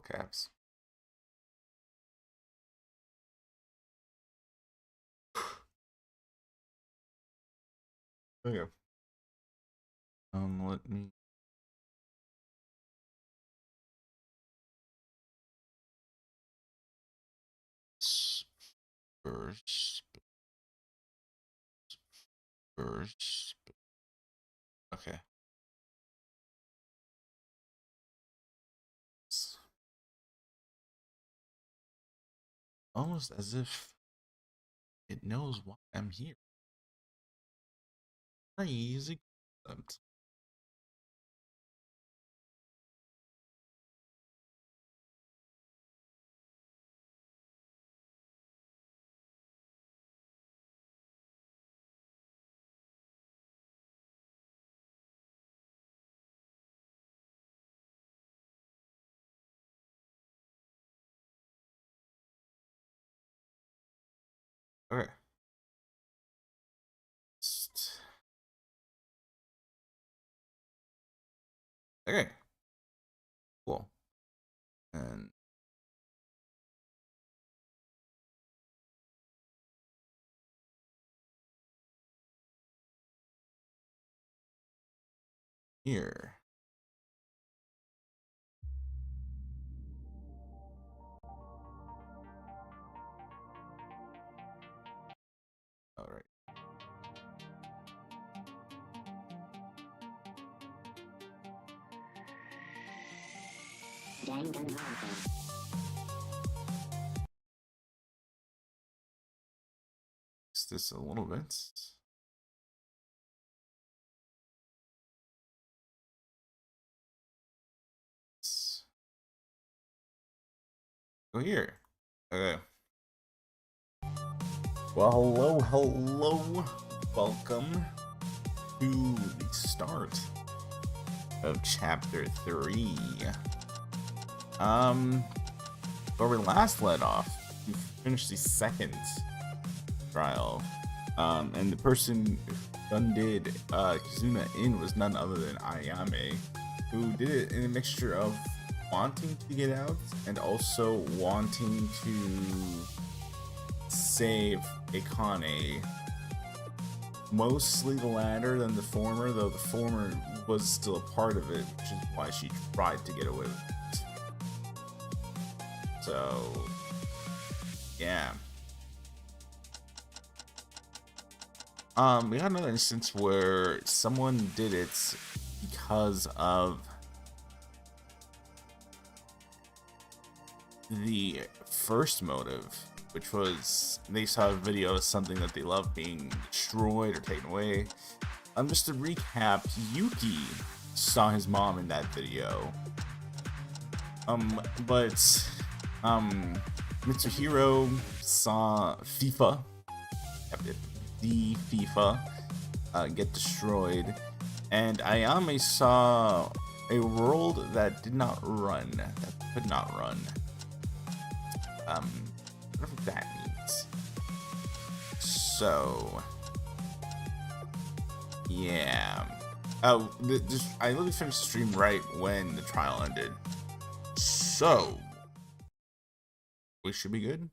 caps. Okay. Let me. First. Okay. It's almost as if it knows why I'm here. Crazy. Okay. Okay. Cool. And here. All right. Fix this a little bit. Let's go here. Okay. Well, hello. Welcome to the start of chapter 3. Where we last led off, we finished the second trial. And the person who did Kizuna in was none other than Ayame, who did it in a mixture of wanting to get out and also wanting to save Akane. Mostly the latter than the former, though the former was still a part of it, which is why she tried to get away with it. So, yeah. We had another instance where someone did it because of the first motive, which was they saw a video of something that they love being destroyed or taken away. Just to recap, Yuki saw his mom in that video. But Mitsuhiro saw FIFA, the FIFA, get destroyed, and Ayame saw a world that did not run, that could not run. Whatever that means. So, yeah. Oh, I literally finished the stream right when the trial ended. So, we should be good.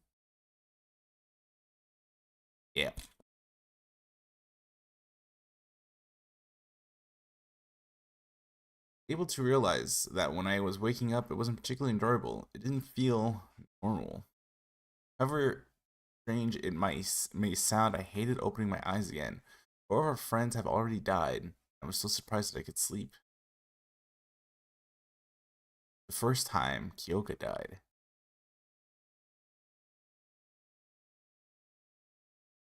Yeah. Able to realize that when I was waking up, it wasn't particularly enjoyable. It didn't feel normal. However strange it may sound, I hated opening my eyes again. 4 of our friends have already died. I was so surprised that I could sleep. The first time, Kyoka died.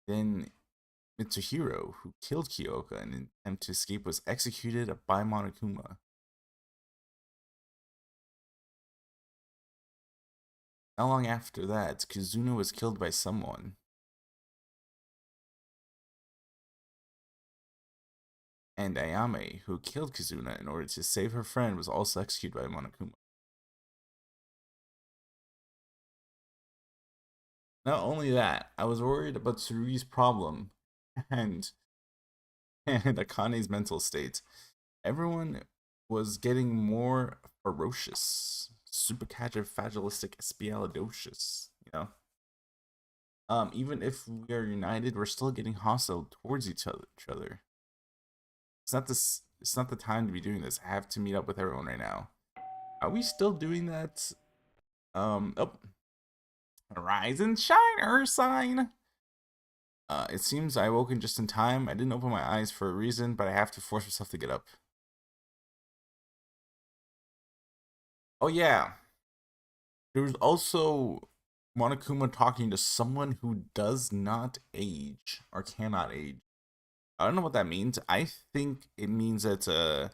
Then Mitsuhiro, who killed Kyoka in an attempt to escape, was executed by Monokuma. Not long after that, Kizuna was killed by someone. And Ayame, who killed Kizuna in order to save her friend, was also executed by Monokuma. Not only that, I was worried about Tsurugi's problem and Akane's mental state. Everyone was getting more ferocious. supercalifragilisticexpialidocious, you know. Even if we are united, we're still getting hostile towards each other. It's not the time to be doing this. I have to meet up with everyone right now. Are we still doing that? Oh. Rise and shine, Ursine. It seems I woke in just in time. I didn't open my eyes for a reason, but I have to force myself to get up. Oh yeah. There was also Monokuma talking to someone who does not age or cannot age. I don't know what that means. I think it means it's a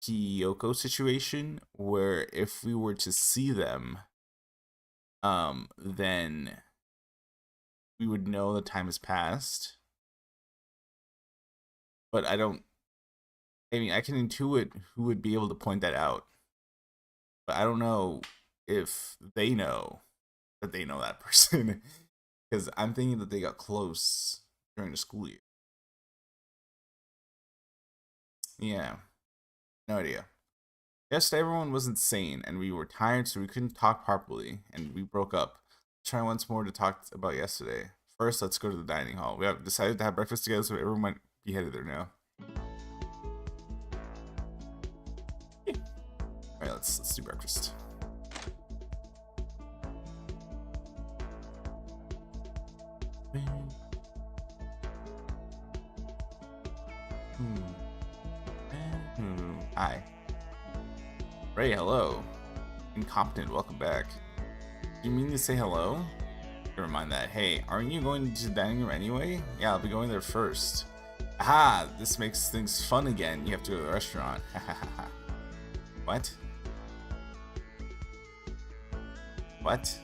Kyoko situation where if we were to see them, then we would know the time has passed. But I mean, I can intuit who would be able to point that out. But I don't know if they know that they know that person. Because I'm thinking that they got close during the school year. Yeah. No idea. Yesterday everyone was insane and we were tired so we couldn't talk properly and we broke up. Try once more to talk about yesterday. First, let's go to the dining hall. We have decided to have breakfast together so everyone might be headed there now. Yeah. Alright, let's do breakfast. Hi. Ray, hello. Incompetent, welcome back. Do you mean to say hello? Never mind that. Hey, aren't you going to the dining room anyway? Yeah, I'll be going there first. Aha! This makes things fun again. You have to go to the restaurant. What? What?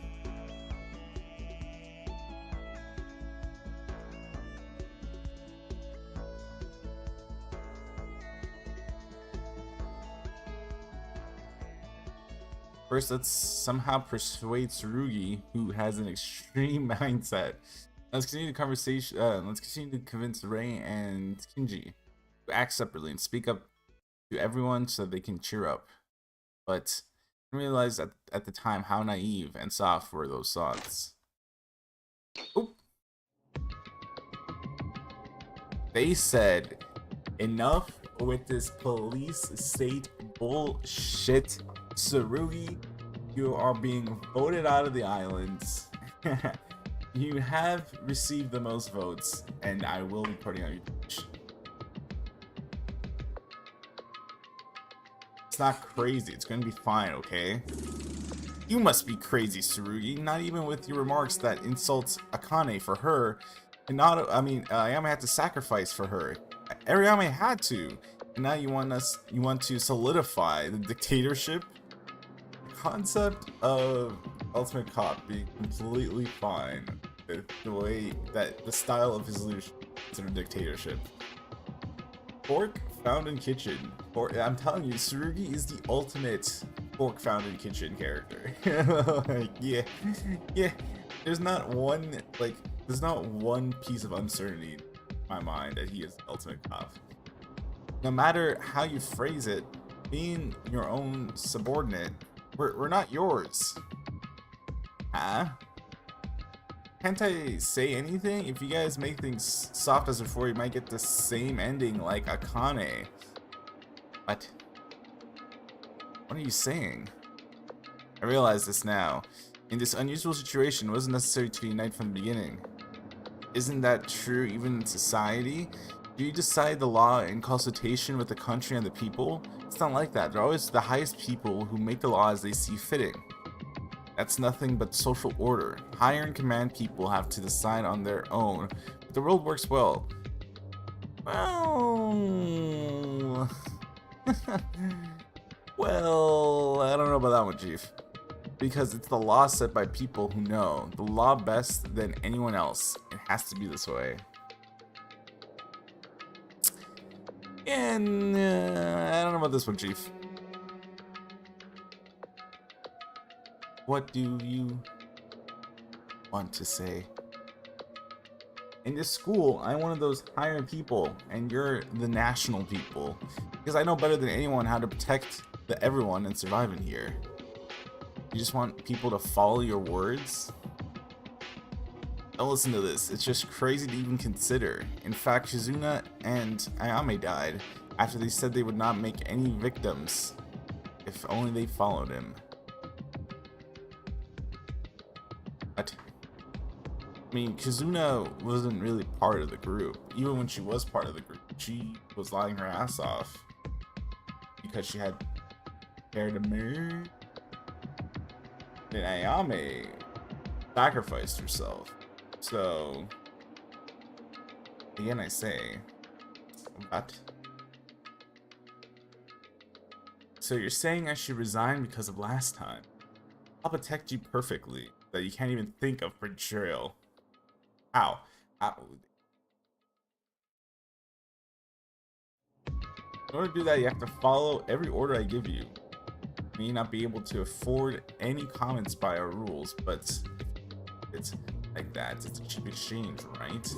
First, let's somehow persuade Tsurugi, who has an extreme mindset. Let's continue the conversation. Let's continue to convince Rei and Kinji to act separately and speak up to everyone so they can cheer up. But I realized at the time how naive and soft were those thoughts. Oop. They said, enough with this police state bullshit. Tsurugi, you are being voted out of the islands. You have received the most votes, and I will be putting on you. It's not crazy. It's gonna be fine, okay? You must be crazy, Tsurugi. Not even with your remarks that insults Akane for her. And not, I mean, Ayame had to sacrifice for her. Ayame had to. And now you want to solidify the dictatorship? Concept of Ultimate Cop being completely fine with the way that the style of his leadership is a dictatorship. Fork found in kitchen. I'm telling you, Tsurugi is the ultimate fork found in kitchen character. Like, yeah. There's not one piece of uncertainty in my mind that he is the ultimate cop. No matter how you phrase it, being your own subordinate, we're not yours. Huh? Can't I say anything? If you guys make things soft as before, you might get the same ending like Akane. What? What are you saying? I realize this now. In this unusual situation, it wasn't necessary to unite from the beginning. Isn't that true even in society? Do you decide the law in consultation with the country and the people? It's not like that. They're always the highest people who make the law as they see fitting. That's nothing but social order. Higher in command people have to decide on their own, but the world works well. Well... well, I don't know about that one, Chief. Because it's the law set by people who know the law best than anyone else. It has to be this way. And I don't know about this one, Chief. What do you want to say? In this school, I'm one of those higher people, and you're the national people. Because I know better than anyone how to protect everyone and survive in here. You just want people to follow your words? Don't listen to this. It's just crazy to even consider. In fact, Shizuna and Ayame died after they said they would not make any victims if only they followed him. What? I mean, Kizuna wasn't really part of the group. Even when she was part of the group, she was lying her ass off because she had hair to marry. Then Ayame sacrificed herself. So, again, I say, what? So you're saying I should resign because of last time? I'll protect you perfectly, that you can't even think of betrayal. How? In order to do that, you have to follow every order I give you. You may not be able to afford any comments by our rules, but it's like that. It's a cheap exchange, right?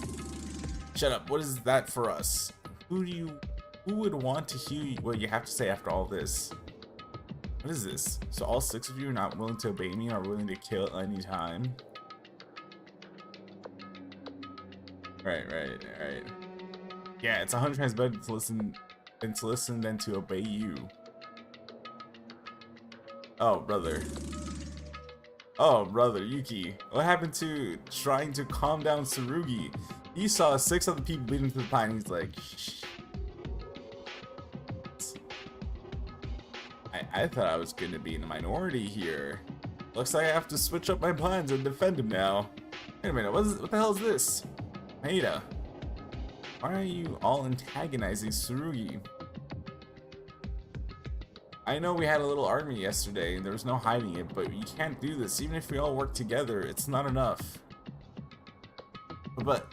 Shut up. What is that for us? Who would want to hear what you have to say after all this? What is this? So all 6 of you are not willing to obey me, are willing to kill at any time? Right. Yeah, it's 100 times better to listen than to obey you. Oh, brother. Oh, brother, Yuki. What happened to trying to calm down Tsurugi? He saw 6 other people bleeding to the pine, and he's like, shh. I thought I was gonna be in the minority here. Looks like I have to switch up my plans and defend him now. Wait a minute, what the hell is this? Maeda, why are you all antagonizing Tsurugi? I know we had a little army yesterday and there was no hiding it, but you can't do this. Even if we all work together, it's not enough. But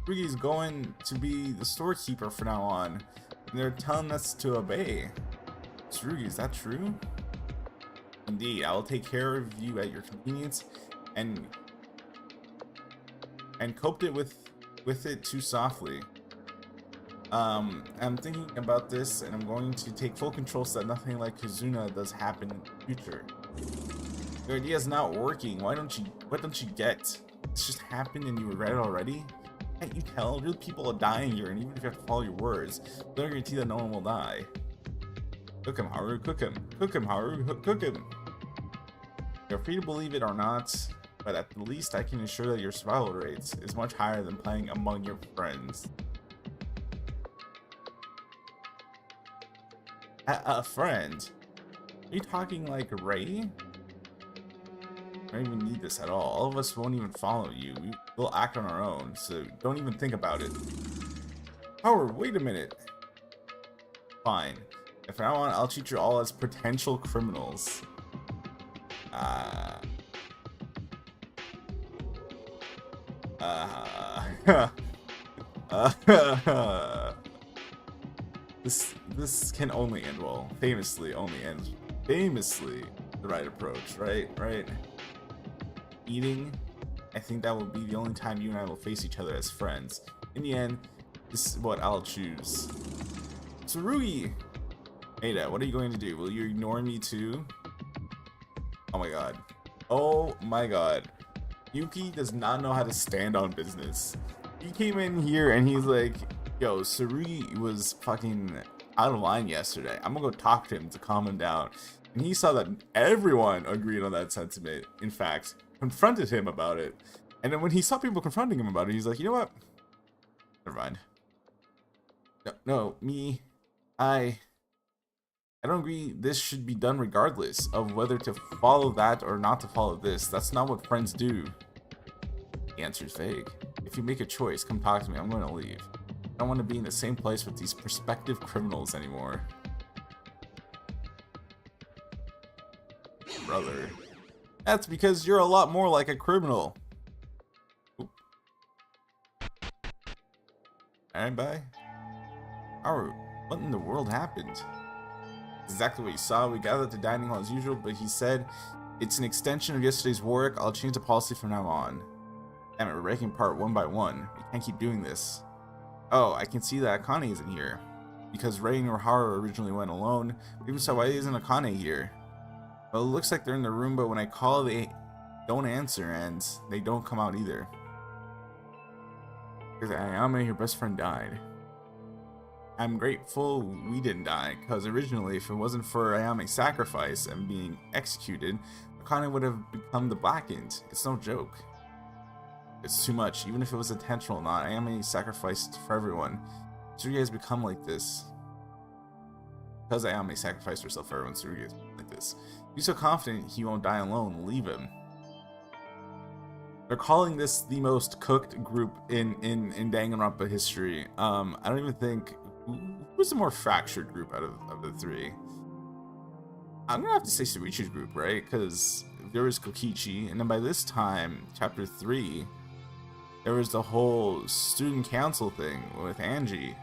Tsurugi's going to be the storekeeper from now on, and they're telling us to obey. Tsurugi, is that true? Indeed, I will take care of you at your convenience, and coped it with it too softly. I'm thinking about this, and I'm going to take full control so that nothing like Kizuna does happen in the future. Your idea is not working. What don't you get? It's just happened and you regret it already? Can't you tell? Real people are dying here, and even if you have to follow your words, don't guarantee that no one will die. Cook him, Haru, cook him. Cook him, Haru, cook him. You're free to believe it or not, but at the least I can ensure that your survival rates is much higher than playing among your friends. A friend? Are you talking like Ray? I don't even need this at all. All of us won't even follow you. We'll act on our own, so don't even think about it. Howard, wait a minute. Fine. If from now on, I'll treat you all as potential criminals. This can only end well. Famously the right approach, right? Eating, I think that will be the only time you and I will face each other as friends. In the end, this is what I'll choose. Tsurugi! Maeda, what are you going to do? Will you ignore me too? Oh my god. Oh my god. Yuki does not know how to stand on business. He came in here and he's like, yo, Tsurugi was fucking out of line yesterday. I'm gonna go talk to him to calm him down. And he saw that everyone agreed on that sentiment. In fact, confronted him about it. And then when he saw people confronting him about it, he's like, you know what? Never mind. No, I don't agree this should be done regardless of whether to follow that or not to follow this. That's not what friends do. The answer's vague. If you make a choice, come talk to me. I'm going to leave. I don't want to be in the same place with these prospective criminals anymore. Brother. That's because you're a lot more like a criminal. Oop. Alright, bye. Haru, what in the world happened? Exactly what you saw. We gathered at the dining hall as usual, but he said it's an extension of yesterday's work. I'll change the policy from now on. Damn it, we're breaking apart one by one. We can't keep doing this. Oh, I can see that Akane isn't here. Because Rei and Haru originally went alone. Even so, why isn't Akane here? Well, it looks like they're in the room, but when I call, they don't answer, and they don't come out either. Because Ayame, your best friend, died. I'm grateful we didn't die, because originally, if it wasn't for Ayame's sacrifice and being executed, Akane would have become the Blackened. It's no joke. It's too much, even if it was intentional or not. Ayame sacrificed for everyone. Tsurugi has become like this. Because Ayame sacrificed herself for everyone, Tsurugi is like this. He's so confident he won't die alone. Leave him. They're calling this the most cooked group in Danganronpa history. I don't even think... Who's the more fractured group out of the three? I'm gonna have to say Shuichi's group, right? Because there was Kokichi, and then by this time, chapter 3, there was the whole student council thing with Angie.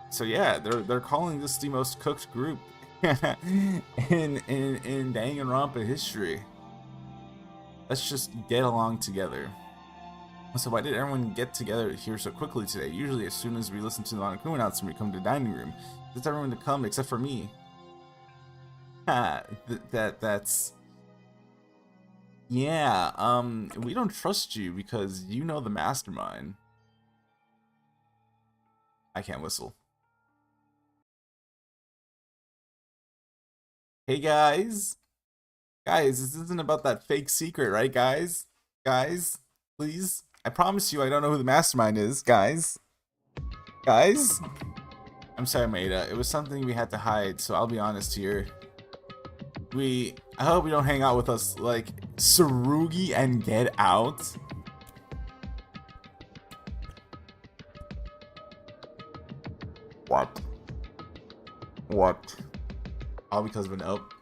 So yeah, they're calling this the most cooked group in Danganronpa history. Let's just get along together. So why did everyone get together here so quickly today? Usually as soon as we listen to the Monokuma announcement, we come to the dining room. It's everyone to come except for me. That's... Yeah, we don't trust you because you know the mastermind. I can't whistle. Hey guys! Guys, this isn't about that fake secret, right guys? Guys, please? I promise you I don't know who the mastermind is, guys. Guys? I'm sorry, Maeda. It was something we had to hide, so I'll be honest here. I hope you don't hang out with us like Tsurugi and get out. What? What? All because of a note?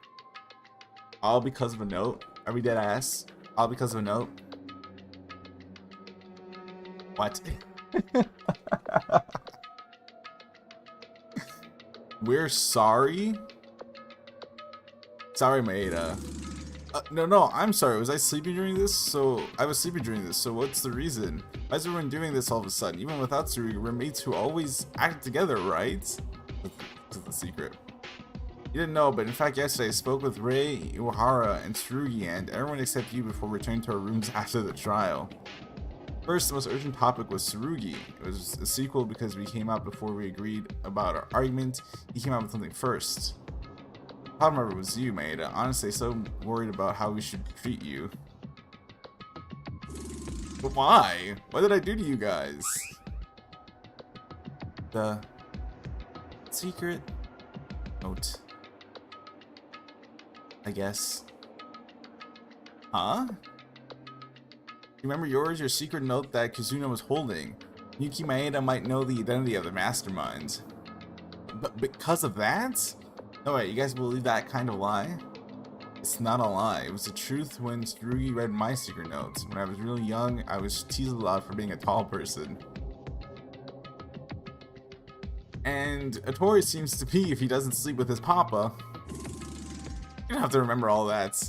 All because of a note? Are we dead ass? All because of a note? What? We're sorry? Sorry, Maeda. No, I'm sorry. Was I sleeping during this? I was sleeping during this, so what's the reason? Why is everyone doing this all of a sudden? Even without Tsurugi, we're mates who always act together, right? This is the secret. You didn't know, but in fact yesterday I spoke with Rei, Iwahara, and Tsurugi, and everyone except you before returning to our rooms after the trial. First, the most urgent topic was Tsurugi. It was a sequel because we came out before we agreed about our argument. He came out with something first. The problem of it was you, Maeda. Honestly, so worried about how we should treat you. But why? What did I do to you guys? The secret note, I guess. Huh? Remember yours, your secret note that Kizuna was holding. Yuki Maeda might know the identity of the mastermind. But because of that? No wait, you guys believe that kind of lie? It's not a lie. It was the truth when Tsurugi read my secret notes. When I was really young, I was teased a lot for being a tall person. And Otori seems to be if he doesn't sleep with his papa. You don't have to remember all that.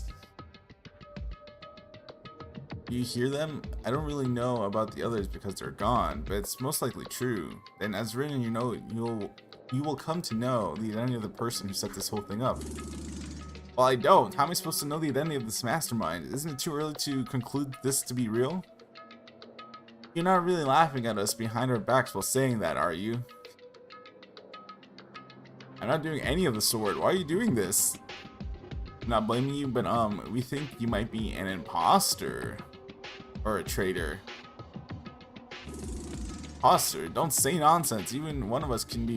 You hear them? I don't really know about the others because they're gone, but it's most likely true. Then as written, you know, you will come to know the identity of the person who set this whole thing up. Well, I don't. How am I supposed to know the identity of this mastermind? Isn't it too early to conclude this to be real? You're not really laughing at us behind our backs while saying that, are you? I'm not doing any of the sort. Why are you doing this? I'm not blaming you, but we think you might be an imposter. Or a traitor. Imposter, don't say nonsense. Even one of us can be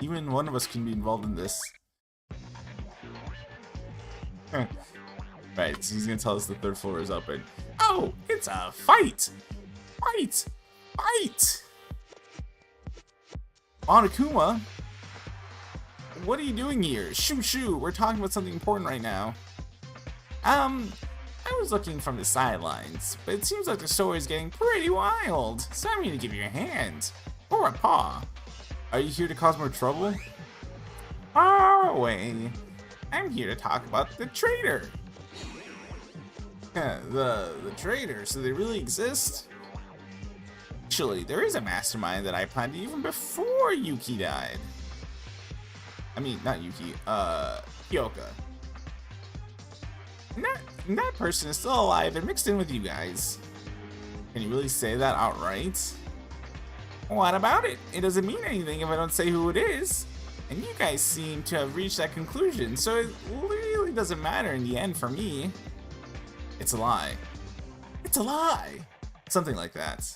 involved in this. Right, so he's gonna tell us the third floor is open. Oh, it's a fight! Fight! Fight! Monokuma? What are you doing here? Shoo, we're talking about something important right now. I was looking from the sidelines, but it seems like the story is getting pretty wild, so I'm going to give you a hand. Or a paw. Are you here to cause more trouble? Far away. I'm here to talk about the traitor. The traitor, so they really exist? Actually, there is a mastermind that I planned even before Yuki died. I mean, not Yuki, Hyoka. And that person is still alive and mixed in with you guys. Can you really say that outright? What about it? It doesn't mean anything if I don't say who it is. And you guys seem to have reached that conclusion, so it really doesn't matter in the end for me. It's a lie. It's a lie! Something like that.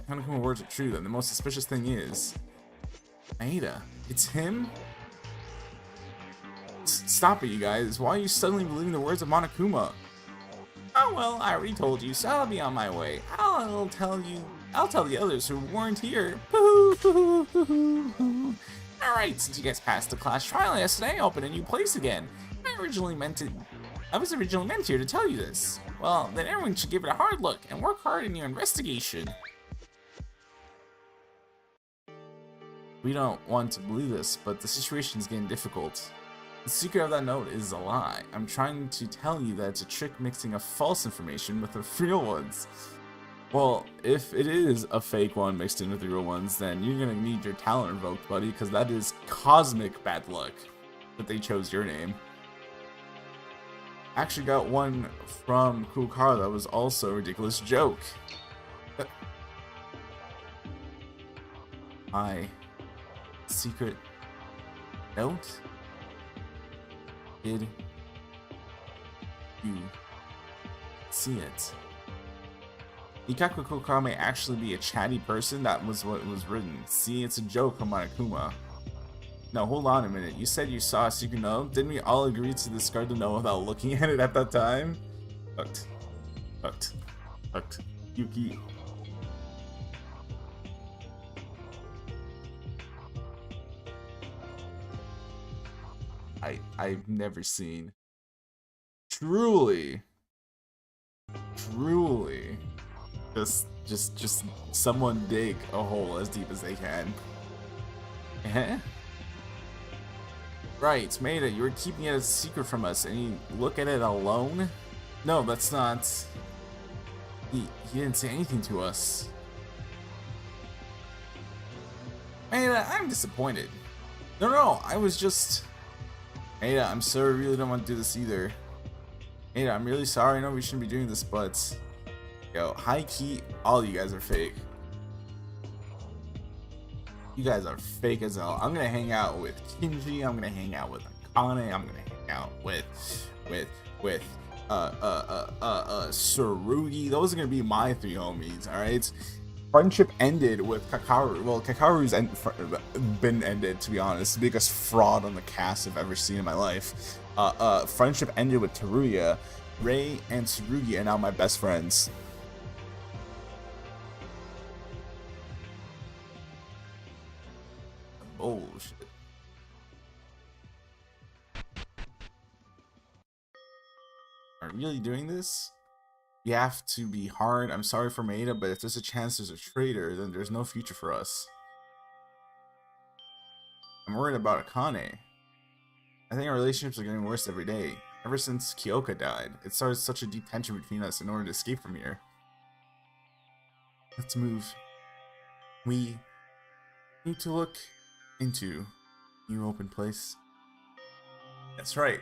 Hanakuma words are true, then the most suspicious thing is... Maeda, it's him? Stop it, you guys. Why are you suddenly believing the words of Monokuma? Oh well, I already told you, so I'll be on my way. I'll tell the others who weren't here. Alright, since you guys passed the class trial yesterday, open a new place again. I was originally meant here to tell you this. Well, then everyone should give it a hard look and work hard in your investigation. We don't want to believe this, but the situation is getting difficult. The secret of that note is a lie. I'm trying to tell you that it's a trick mixing a false information with the real ones. Well, if it is a fake one mixed in with the real ones, then you're gonna need your talent revoked, buddy, because that is cosmic bad luck that they chose your name. I actually got one from Goooooooooooo that was also a ridiculous joke. My secret note? Did you see it? Ikaku Kokara may actually be a chatty person. That was what was written. See, it's a joke from Monokuma. No, hold on a minute. You said you saw a secret note? Didn't we all agree to discard the note without looking at it at that time? Hooked. Hooked. Hooked. Yuki. I've never seen truly just someone dig a hole as deep as they can. Right, Maeda, you were keeping it a secret from us and you look at it alone? No, that's not. He didn't say anything to us. Maeda, I'm disappointed. No, I was just... Maeda, I'm sorry, I really don't want to do this either. Maeda, I'm really sorry, I know we shouldn't be doing this, but... Yo, high key, all you guys are fake. You guys are fake as hell. I'm gonna hang out with Kinji, I'm gonna hang out with Akane, I'm gonna hang out with Tsurugi. Those are gonna be my three homies, alright? Friendship ended with Kakaru. Well, Kakaru's been ended, to be honest. The biggest fraud on the cast I've ever seen in my life. Friendship ended with Teruya. Rei and Tsurugi are now my best friends. Bullshit. Are we really doing this? You have to be hard. I'm sorry for Maeda, but if there's a chance there's a traitor, then there's no future for us. I'm worried about Akane. I think our relationships are getting worse every day. Ever since Kyoka died, it started such a deep tension between us in order to escape from here. Let's move. We need to look into a new open place. That's right.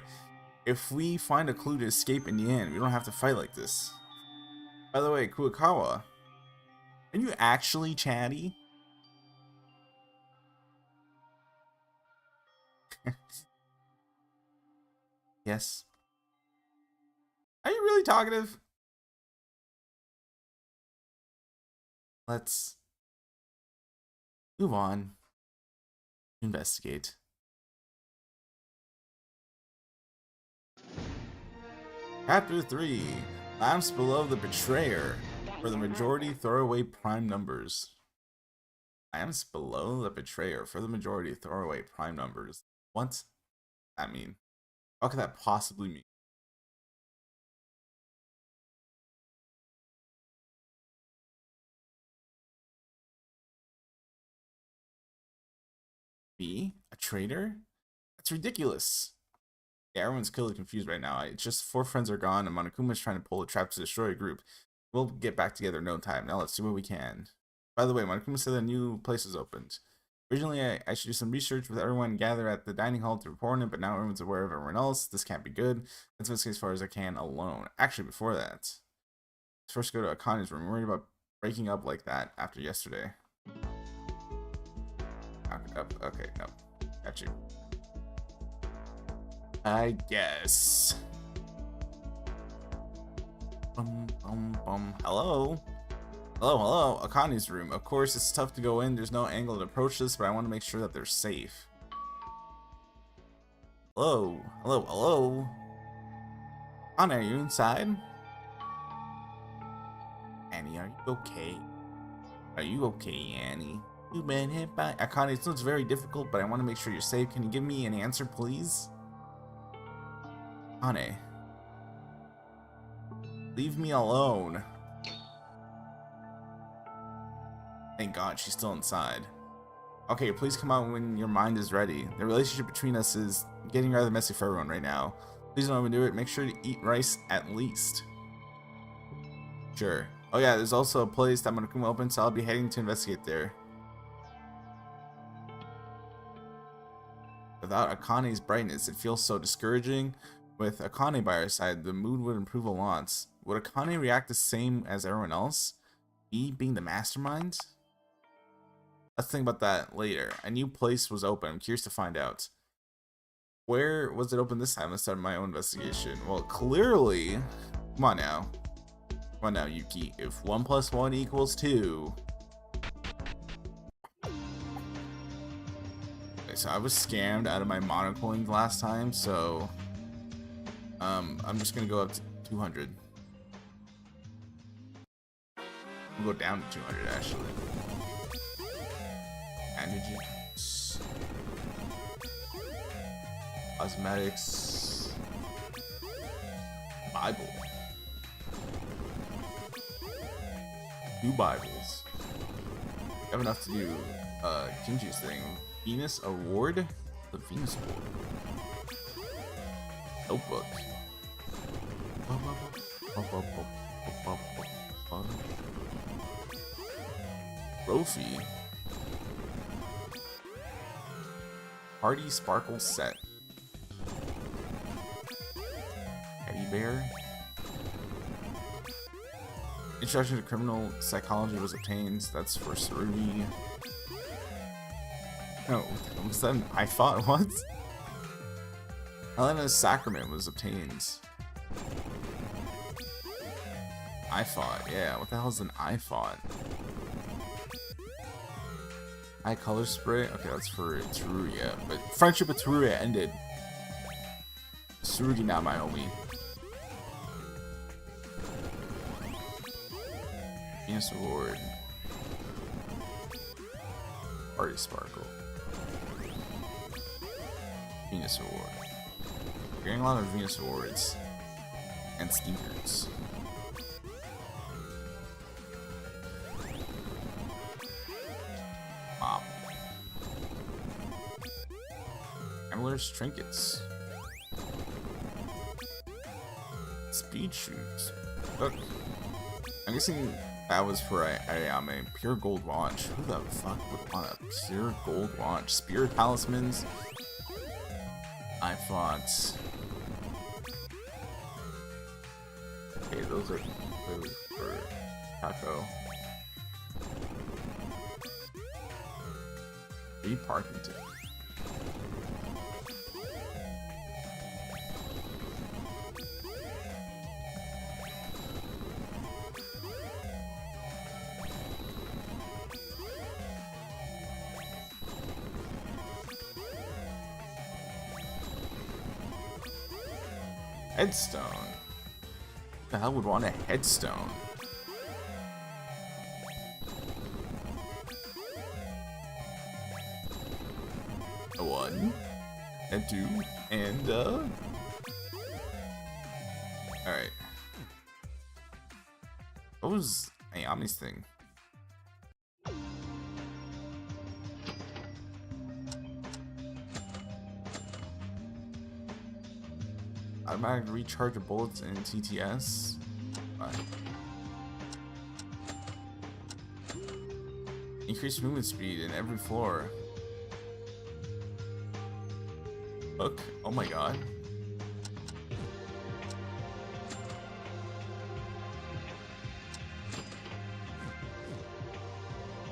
If we find a clue to escape in the end, we don't have to fight like this. By the way, Kuakawa, are you actually chatty? Yes. Are you really talkative? Let's move on. Investigate. Chapter 3. Lamps below the betrayer. For the majority, throw away prime numbers. Lamps below the betrayer. For the majority, throw away prime numbers. What's that mean? What could that possibly mean? Me? A traitor? That's ridiculous. Yeah, everyone's clearly confused right now. It's just 4 friends are gone, and Monokuma's trying to pull a trap to destroy a group. We'll get back together in no time. Now let's do what we can. By the way, Monokuma said a new place is opened. Originally, I should do some research with everyone gathered at the dining hall to report on it, but now everyone's aware of everyone else. This can't be good. Let's investigate as far as I can alone. Actually, before that, let's first go to Akane's room. I'm worried about breaking up like that after yesterday. Okay, no. Got you. I guess. Hello? Hello, Akane's room. Of course, it's tough to go in. There's no angle to approach this, but I want to make sure that they're safe. Hello. Akane, are you inside? Annie, are you okay? Are you okay, Annie? You've been hit by... Akane, it looks very difficult, but I want to make sure you're safe. Can you give me an answer, please? Akane. Leave me alone. Thank God, she's still inside. Okay, please come out when your mind is ready. The relationship between us is getting rather messy for everyone right now. Please don't overdo it. Make sure to eat rice at least. Sure. Oh yeah, there's also a place that Monokuma opened, so I'll be heading to investigate there. Without Akane's brightness, it feels so discouraging. With Akane by our side, the mood would improve a lot. Would Akane react the same as everyone else? Me being the mastermind? Let's think about that later. A new place was open. I'm curious to find out. Where was it open this time? Let's start my own investigation. Well, clearly... Come on now. Come on now, Yuki. If 1 + 1 = 2... Okay, so I was scammed out of my monocoins last time, so... I'm just gonna go up to 200. We'll go down to 200, actually. Bandages. Cosmetics. Bible. 2 Bibles. I have enough to do Kinji's thing. Venus Award? The Venus Award. Notebook. Trophy. Party Sparkle Set. Teddy Bear. Introduction to Criminal Psychology was obtained. That's for Tsurugi. No, was that an I thought? What? Helena's Sacrament was obtained. I thought, yeah. What the hell is an I thought? Eye color spray? Okay, that's for Tsurugi, but friendship with Tsurugi ended. Tsurugi now my homie. Venus Award. Party Sparkle. Venus Award. We're getting a lot of Venus Awards. And stickers. Mop. Gambler's Trinkets. Speed shoes. Look. I'm guessing that was for Ayame. Pure gold watch. Who the fuck would want a pure gold watch? Spirit talismans? I thought. Okay, those are clearly for Taco. Free parking ticket. Headstone. Who the hell would want a headstone? A 1, a 2, and alright. What was Ayame's thing? Automatic recharge of bullets in TTS. Increased movement speed in every floor. Hook. Oh my god.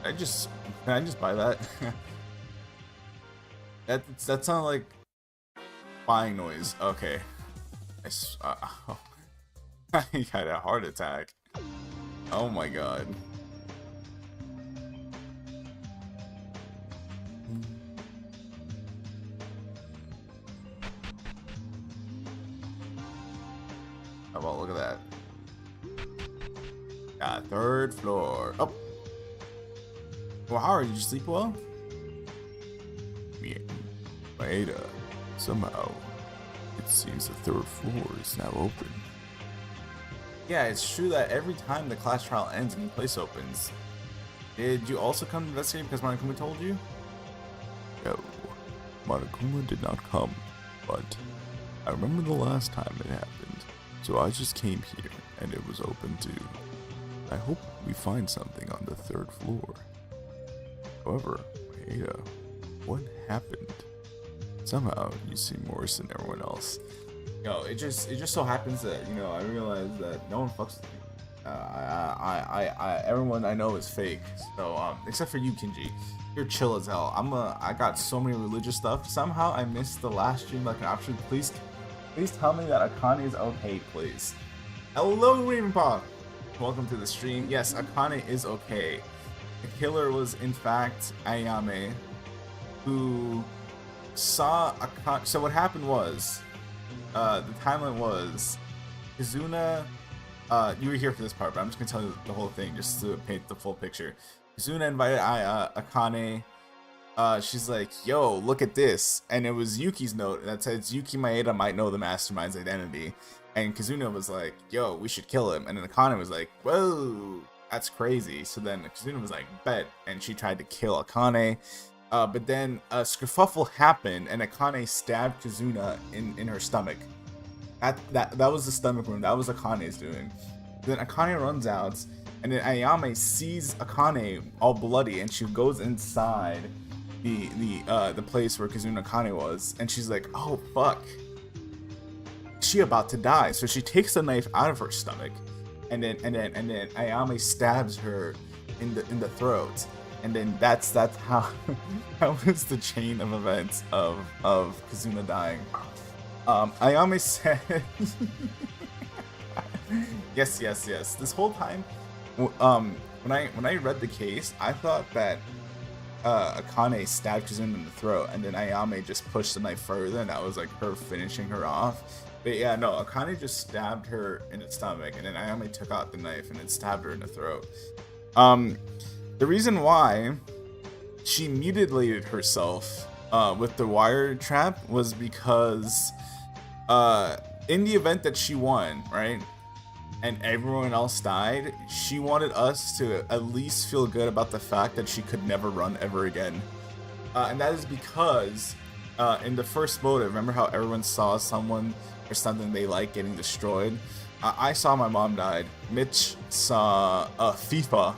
Can I just buy that? That sounded like buying noise. Okay. I had a heart attack. Oh my god. Oh well, look at that. Yeah, 3rd floor. Oh. Well, Howard, did you sleep well? Yeah. Ada. Somehow, it seems the 3rd floor is now open. Yeah, it's true that every time the class trial ends, a new place opens. Did you also come to investigate because Monokuma told you? No, Monokuma did not come, but I remember the last time it happened, so I just came here and it was open too. I hope we find something on the 3rd floor. However, Ada, what happened? Somehow you seem worse than everyone else. Yo, it just so happens that, you know, I realized that no one fucks with me. Everyone I know is fake. So, except for you, Kinji. You're chill as hell. I got so many religious stuff. Somehow I missed the last stream like an option. Please tell me that Akane is okay, please. Hello, Ravenpaw. Welcome to the stream. Yes, Akane is okay. The killer was, in fact, Ayame, who saw Akane. So what happened was, the timeline was, Kizuna, you were here for this part, but I'm just gonna tell you the whole thing just to paint the full picture. Kizuna invited Akane. She's like, yo, look at this. And it was Yuki's note that says Yuki Maeda might know the mastermind's identity. And Kizuna was like, yo, we should kill him. And then Akane was like, whoa, that's crazy. So then Kizuna was like, bet. And she tried to kill Akane. But then a skerfuffle happened and Akane stabbed Kizuna in her stomach. That was the stomach wound. That was Akane's doing. Then Akane runs out, and then Ayame sees Akane all bloody, and she goes inside the place where Kizuna Akane was, and she's like, oh fuck, she about to die. So she takes the knife out of her stomach, and then Ayame stabs her in the throat. And then that's how that was the chain of events of Kizuna dying. Ayame said yes. This whole time, when I read the case, I thought that Akane stabbed Kizuna in the throat, and then Ayame just pushed the knife further, and that was like her finishing her off. But yeah, no, Akane just stabbed her in the stomach, and then Ayame took out the knife and then stabbed her in the throat. The reason why she mutilated herself with the wire trap was because in the event that she won, right, and everyone else died, she wanted us to at least feel good about the fact that she could never run ever again. And that is because in the first motive, remember how everyone saw someone or something they like getting destroyed? I saw my mom died. Mitch saw FIFA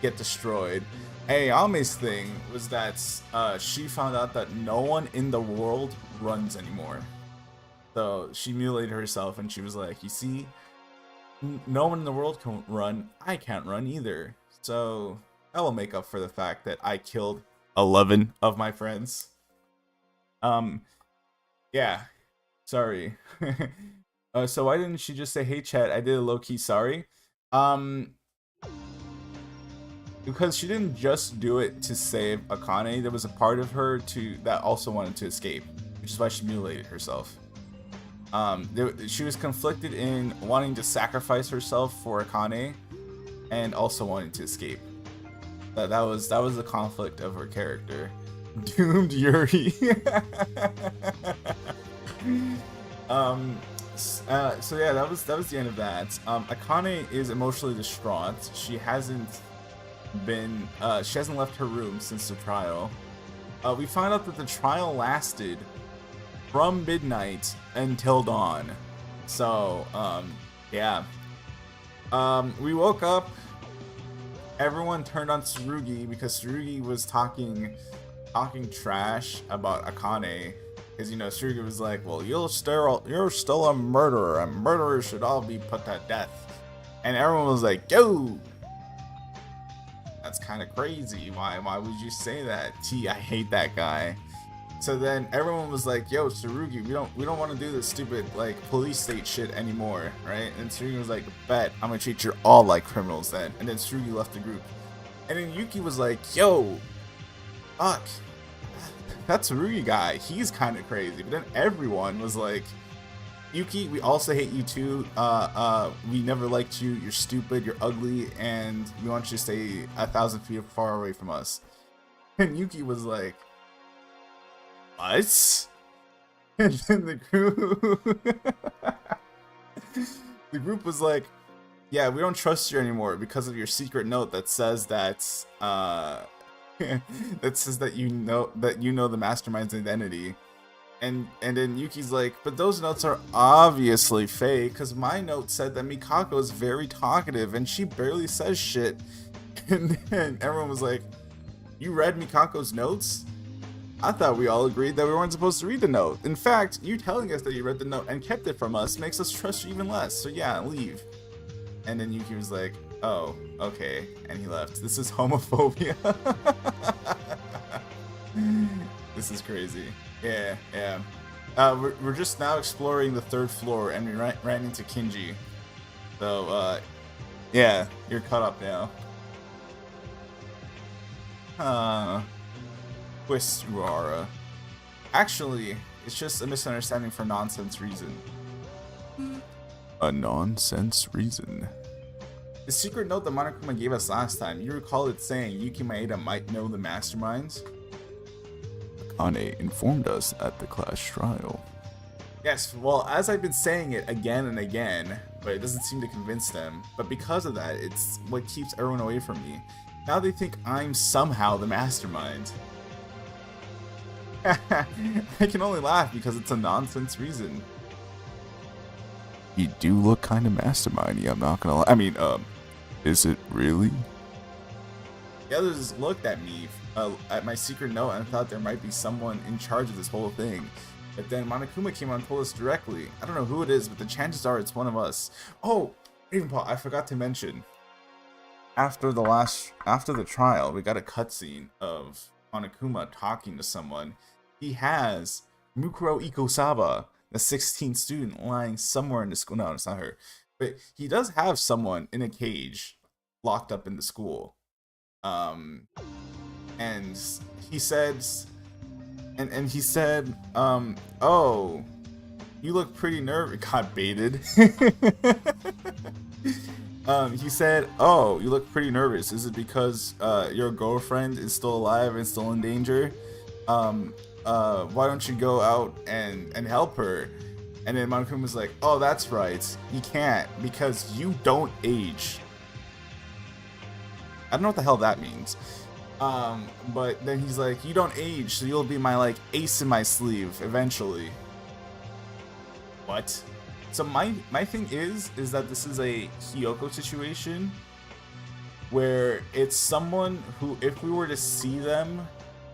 get destroyed. Ayame's thing was that she found out that no one in the world runs anymore. So she mutilated herself, and she was like, you see, no one in the world can run. I can't run either. So that will make up for the fact that I killed 11 of my friends. Yeah, sorry. So why didn't she just say, hey chat, I did a low-key sorry? Because she didn't just do it to save Akane. There was a part of her that also wanted to escape, which is why she mutilated herself. She was conflicted in wanting to sacrifice herself for Akane and also wanting to escape. That was the conflict of her character. Doomed Yuri. So yeah, that was the end of that. Akane is emotionally distraught. She hasn't left her room since the trial. We found out that the trial lasted from midnight until dawn. So yeah, we woke up, everyone turned on Tsurugi because Tsurugi was talking talking trash about Akane, because you know Tsurugi was like, well, you're still a murderer, and murderers should all be put to death, and everyone was like, yo, that's kind of crazy. Why would you say that? I hate that guy. So then everyone was like, yo, Tsurugi, we don't want to do this stupid like police state shit anymore, right? And Tsurugi was like, bet, I'm gonna treat you all like criminals then. And then Tsurugi left the group. And then Yuki was like, yo, fuck, that Tsurugi guy, he's kind of crazy. But then everyone was like, Yuki, we also hate you too. We never liked you. You're stupid. You're ugly, and we want you to stay 1,000 feet far away from us. And Yuki was like, what? And then the group was like, yeah, we don't trust you anymore because of your secret note that says that you know the mastermind's identity. And then Yuki's like, but those notes are obviously fake, because my note said that Mikako is very talkative and she barely says shit. And then everyone was like, you read Mikako's notes? I thought we all agreed that we weren't supposed to read the note. In fact, you telling us that you read the note and kept it from us makes us trust you even less. So yeah, leave. And then Yuki was like, oh, okay. And he left. This is homophobia. This is crazy. Yeah. We're just now exploring the 3rd floor, and we ran into Kinji. So, yeah, you're caught up now. Twist Uara. Actually, it's just a misunderstanding for nonsense reason. A nonsense reason? The secret note that Monokuma gave us last time, you recall it saying Yuki Maeda might know the masterminds? Akane informed us at the class trial. Yes, well, as I've been saying it again and again, but it doesn't seem to convince them. But because of that, it's what keeps everyone away from me. Now they think I'm somehow the mastermind. I can only laugh because it's a nonsense reason. You do look kind of mastermindy, I'm not gonna lie. I mean, is it really? The others looked at me, at my secret note, and thought there might be someone in charge of this whole thing. But then Monokuma came on and told us directly. I don't know who it is, but the chances are it's one of us. Oh, even Paul, I forgot to mention. After the trial, we got a cutscene of Monokuma talking to someone. He has Mukuro Ikosaba, the 16th student, lying somewhere in the school. No, it's not her. But he does have someone in a cage, locked up in the school. And he said, oh, you look pretty nervous. Got baited. He said, oh, you look pretty nervous. Is it because your girlfriend is still alive and still in danger? Why don't you go out and help her? And then Monokuma was like, oh, that's right. You can't, because you don't age. I don't know what the hell that means. But then he's like, you don't age, so you'll be my, like, ace in my sleeve, eventually. What? So my thing is that this is a Hiyoko situation, where it's someone who, if we were to see them,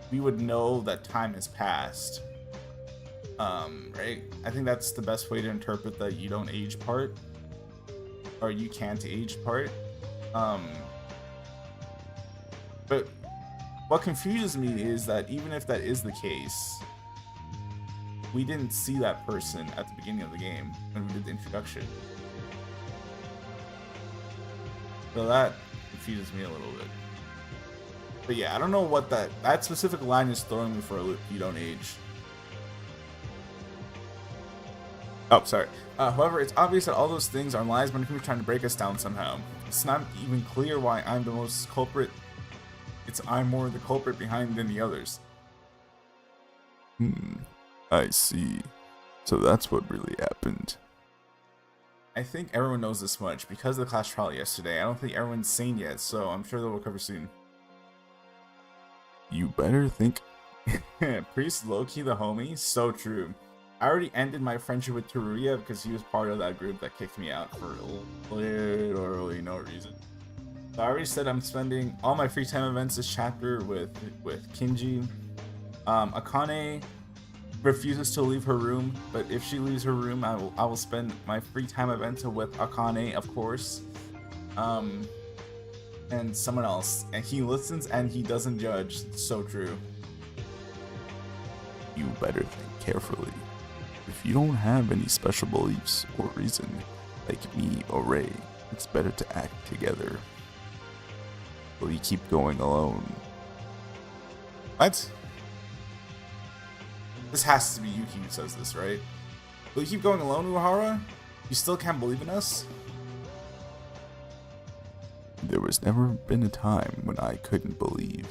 we would know that time has passed. Right? I think that's the best way to interpret the you don't age part, or you can't age part. But what confuses me is that even if that is the case, we didn't see that person at the beginning of the game when we did the introduction. So that confuses me a little bit. But yeah, I don't know what that specific line is throwing me for a loop. You don't age. Oh, sorry. However, it's obvious that all those things are lies when Monokuma trying to break us down somehow. It's not even clear why I'm the most culprit. I'm more the culprit behind than the others. I see. So that's what really happened. I think everyone knows this much because of the class trial yesterday. I don't think everyone's sane yet, so I'm sure they'll recover soon. You better think. Priest Loki the homie? So true. I already ended my friendship with Teruya because he was part of that group that kicked me out for literally no reason. So I already said I'm spending all my free time events this chapter with Kinji. Akane refuses to leave her room, but if she leaves her room, I will spend my free time event with Akane, of course. And someone else. And he listens and he doesn't judge. It's so true. You better think carefully. If you don't have any special beliefs or reason, like me or Ray, it's better to act together. Will you keep going alone? What? This has to be Yuki who says this, right? Will you keep going alone, Uehara? You still can't believe in us? There was never been a time when I couldn't believe.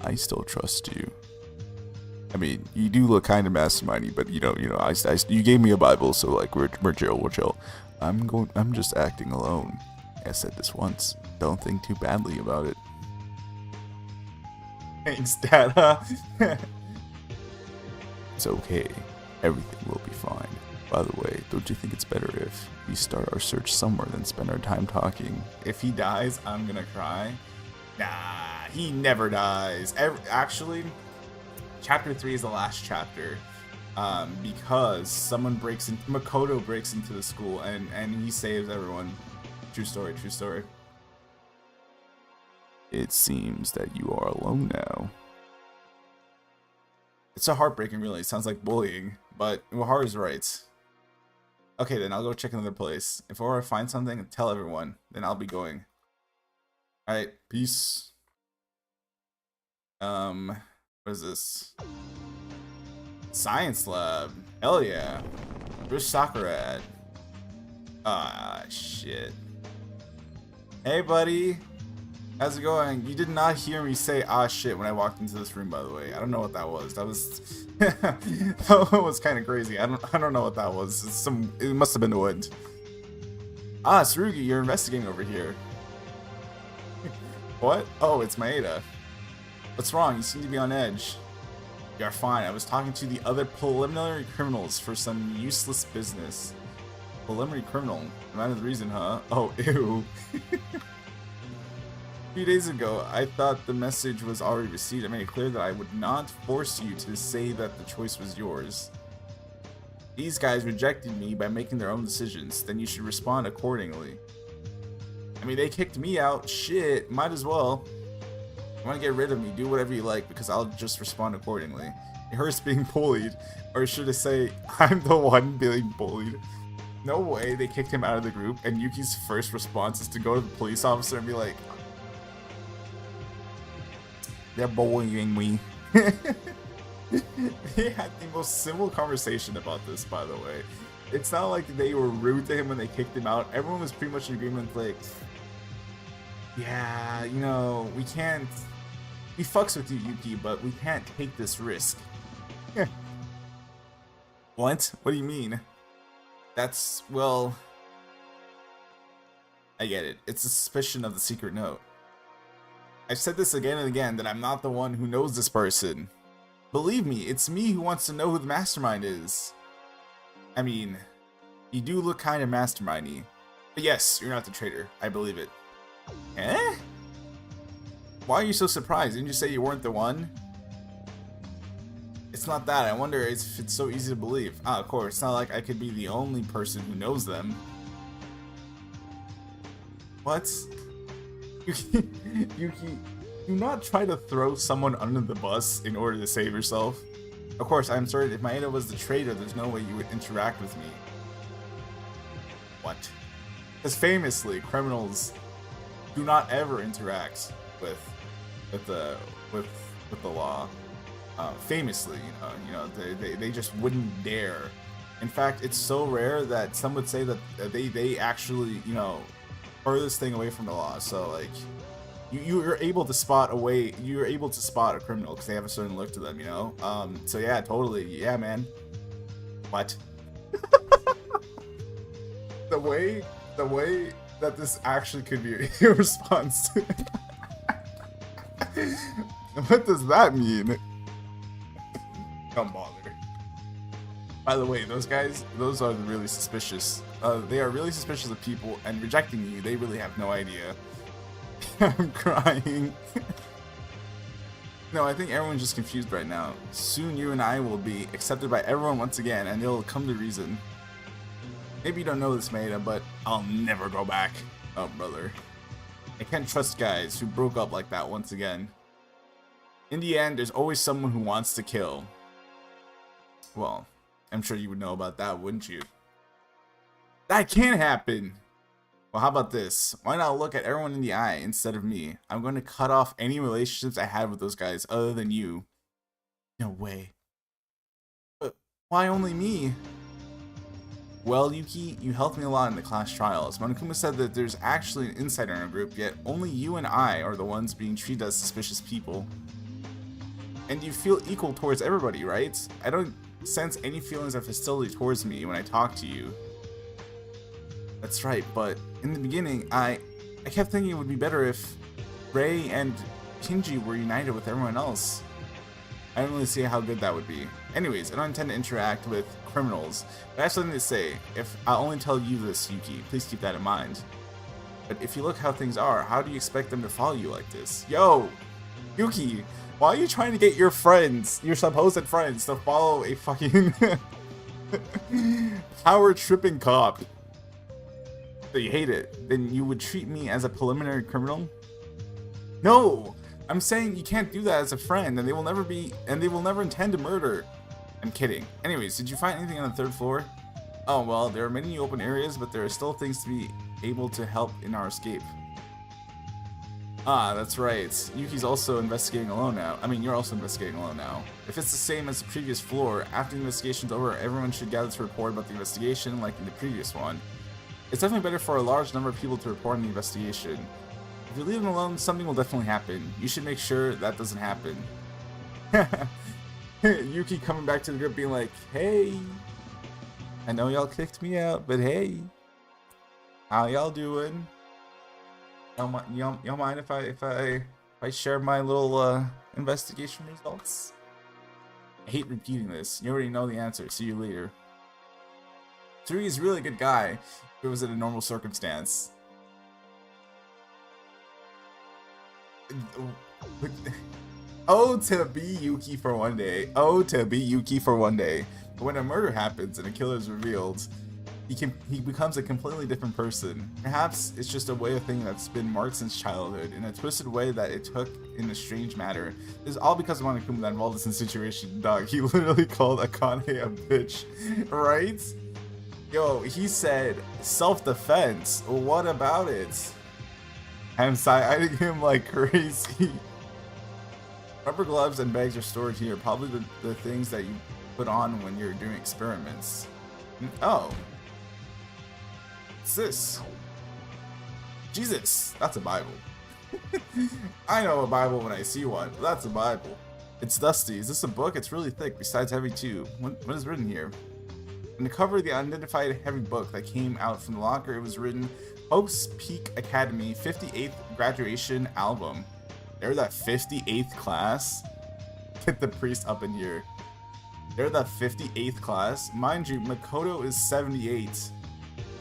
I still trust you. I mean, you do look kind of mastermindy, but you gave me a Bible, so like we're chill. I'm just acting alone. I said this once. Don't think too badly about it. Thanks, Dada. It's okay. Everything will be fine. By the way, don't you think it's better if we start our search somewhere than spend our time talking? If he dies, I'm gonna cry. Nah, he never dies. Actually, chapter 3 is the last chapter. Because someone Makoto breaks into the school and he saves everyone. True story, true story. It seems that you are alone now. It's so heartbreaking, really. It sounds like bullying, but Uehara's right. Okay, then I'll go check another place. If I find something, tell everyone. Then I'll be going. Alright, peace. What is this? Science lab. Hell yeah. Where's Sakura at? Ah, shit. Hey, buddy. How's it going? You did not hear me say "ah shit" when I walked into this room, by the way. I don't know what that was. That was that was kind of crazy. I don't know what that was. It must have been the wind. Ah, Tsurugi, you're investigating over here. What? Oh, it's Maeda. What's wrong? You seem to be on edge. You're fine. I was talking to the other preliminary criminals for some useless business. Preliminary criminal? That is the reason, huh? Oh, ew. A few days ago, I thought the message was already received. I made it clear that I would not force you to say that the choice was yours. These guys rejected me by making their own decisions. Then you should respond accordingly. I mean, they kicked me out. Shit, might as well. You want to get rid of me, do whatever you like, because I'll just respond accordingly. It hurts being bullied. Or should I say, I'm the one being bullied. No way they kicked him out of the group, and Yuki's first response is to go to the police officer and be like, they're bullying me. They had the most simple conversation about this, by the way. It's not like they were rude to him when they kicked him out. Everyone was pretty much in agreement, like, yeah, you know, we can't... We fucks with you, Yuki, but we can't take this risk. What? What do you mean? That's, well... I get it. It's a suspicion of the secret note. I've said this again and again, that I'm not the one who knows this person. Believe me, it's me who wants to know who the mastermind is. I mean, you do look kind of mastermindy. But yes, you're not the traitor. I believe it. Eh? Why are you so surprised? Didn't you say you weren't the one? It's not that. I wonder if it's so easy to believe. Ah, of course. It's not like I could be the only person who knows them. What? Yuki, do not try to throw someone under the bus in order to save yourself. Of course, I'm sorry, if Maeda was the traitor, there's no way you would interact with me. What? Because famously, criminals do not ever interact with the law. Famously, they just wouldn't dare. In fact, it's so rare that some would say that they actually, furthest thing away from the law. So like, you're able to spot a criminal because they have a certain look to them, so yeah, totally, yeah, man. What? the way that this actually could be your response. What does that mean? Don't bother. By the way, those guys, those are really suspicious. They are really suspicious of people, and rejecting you, they really have no idea. I'm crying. No, I think everyone's just confused right now. Soon you and I will be accepted by everyone once again, and they'll come to reason. Maybe you don't know this, Maida, but I'll never go back. Oh, brother. I can't trust guys who broke up like that once again. In the end, there's always someone who wants to kill. Well, I'm sure you would know about that, wouldn't you? That can't happen! Well, how about this? Why not look at everyone in the eye instead of me? I'm going to cut off any relationships I had with those guys other than you. No way. But why only me? Well, Yuki, you helped me a lot in the class trials. Monokuma said that there's actually an insider in our group, yet only you and I are the ones being treated as suspicious people. And you feel equal towards everybody, right? I don't sense any feelings of hostility towards me when I talk to you. That's right, but in the beginning, I kept thinking it would be better if Rei and Kinji were united with everyone else. I don't really see how good that would be. Anyways, I don't intend to interact with criminals, but I have something to say. If I'll only tell you this, Yuki, please keep that in mind. But if you look how things are, how do you expect them to follow you like this? Yo! Yuki! Why are you trying to get your friends, your supposed friends, to follow a fucking power-tripping cop? So you hate it, then you would treat me as a preliminary criminal? No! I'm saying you can't do that as a friend, and they will never intend to murder. I'm kidding. Anyways, did you find anything on the 3rd floor? Oh, well, there are many open areas, but there are still things to be able to help in our escape. Ah, that's right. Yuki's also investigating alone now. I mean, you're also investigating alone now. If it's the same as the previous floor, after the investigation's over, everyone should gather to report about the investigation like in the previous one. It's definitely better for a large number of people to report on the investigation. If you leave them alone, something will definitely happen. You should make sure that doesn't happen. Yuki coming back to the group being like, hey, I know y'all kicked me out, but hey, how y'all doing? Y'all mind if I share my little investigation results? I hate repeating this. You already know the answer. See you later. Tsurugi is really a good guy if it was in a normal circumstance. Oh, to be Yuki for one day. Oh, to be Yuki for one day. But when a murder happens and a killer is revealed, he becomes a completely different person. Perhaps it's just a way of thinking that's been marked since childhood, in a twisted way that it took in a strange manner. It's all because of Monokuma that involved us in this situation. Dog, he literally called Akane a bitch, right? Yo, he said self-defense. What about it? I'm side-eyeing him like crazy. Rubber gloves and bags are stored here. Probably the things that you put on when you're doing experiments. Oh. What's this? Jesus, that's a Bible. I know a Bible when I see one. That's a Bible. It's dusty. Is this a book? It's really thick, besides heavy too. What is written here? On the cover of the unidentified heavy book that came out from the locker, it was written, Hope's Peak Academy 58th Graduation Album. They're that 58th class? Get the priest up in here. They're that 58th class? Mind you, Makoto is 78.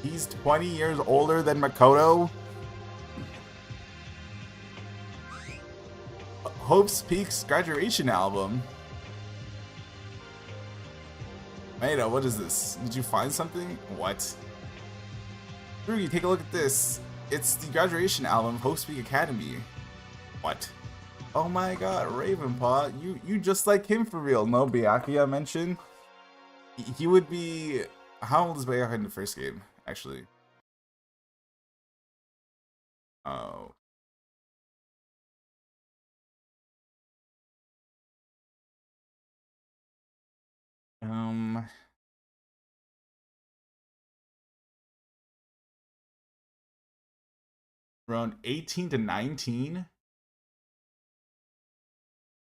He's 20 years older than Makoto? Hope's Peak's graduation album? Maida, what is this? Did you find something? What? Rugi, take a look at this. It's the graduation album of Hope's Peak Academy. What? Oh my god, Ravenpaw, you just like him for real. No, Byakuya mentioned. He would be... How old is Byakuya in the first game, actually? Oh. Around 18 to 19?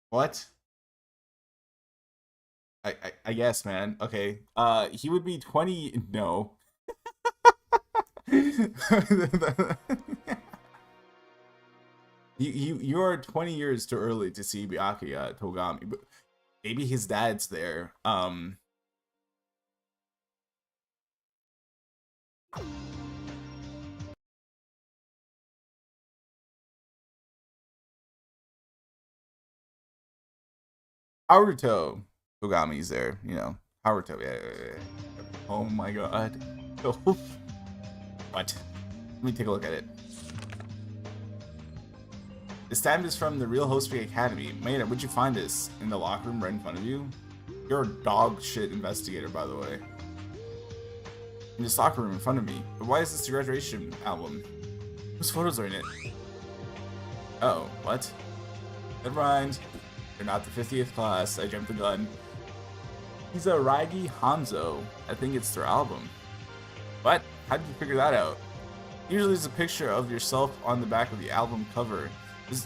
What? I guess, man. Okay. He would be 20. No. You are 20 years too early to see Byakuya Togami, but maybe his dad's there. Haruto Ogami's there, you know. Haruto, yeah. Oh my god. What? Let me take a look at it. The stamp is from the Real Hostpick Academy. Maida, where'd you find this? In the locker room right in front of you? You're a dog shit investigator, by the way. In this locker room in front of me. But why is this the graduation album? Whose photos are in it? Oh, what? Never mind. They're not the 50th class. I jumped the gun. He's a Raigi Hanzo. I think it's their album. What? How did you figure that out? Usually there's a picture of yourself on the back of the album cover.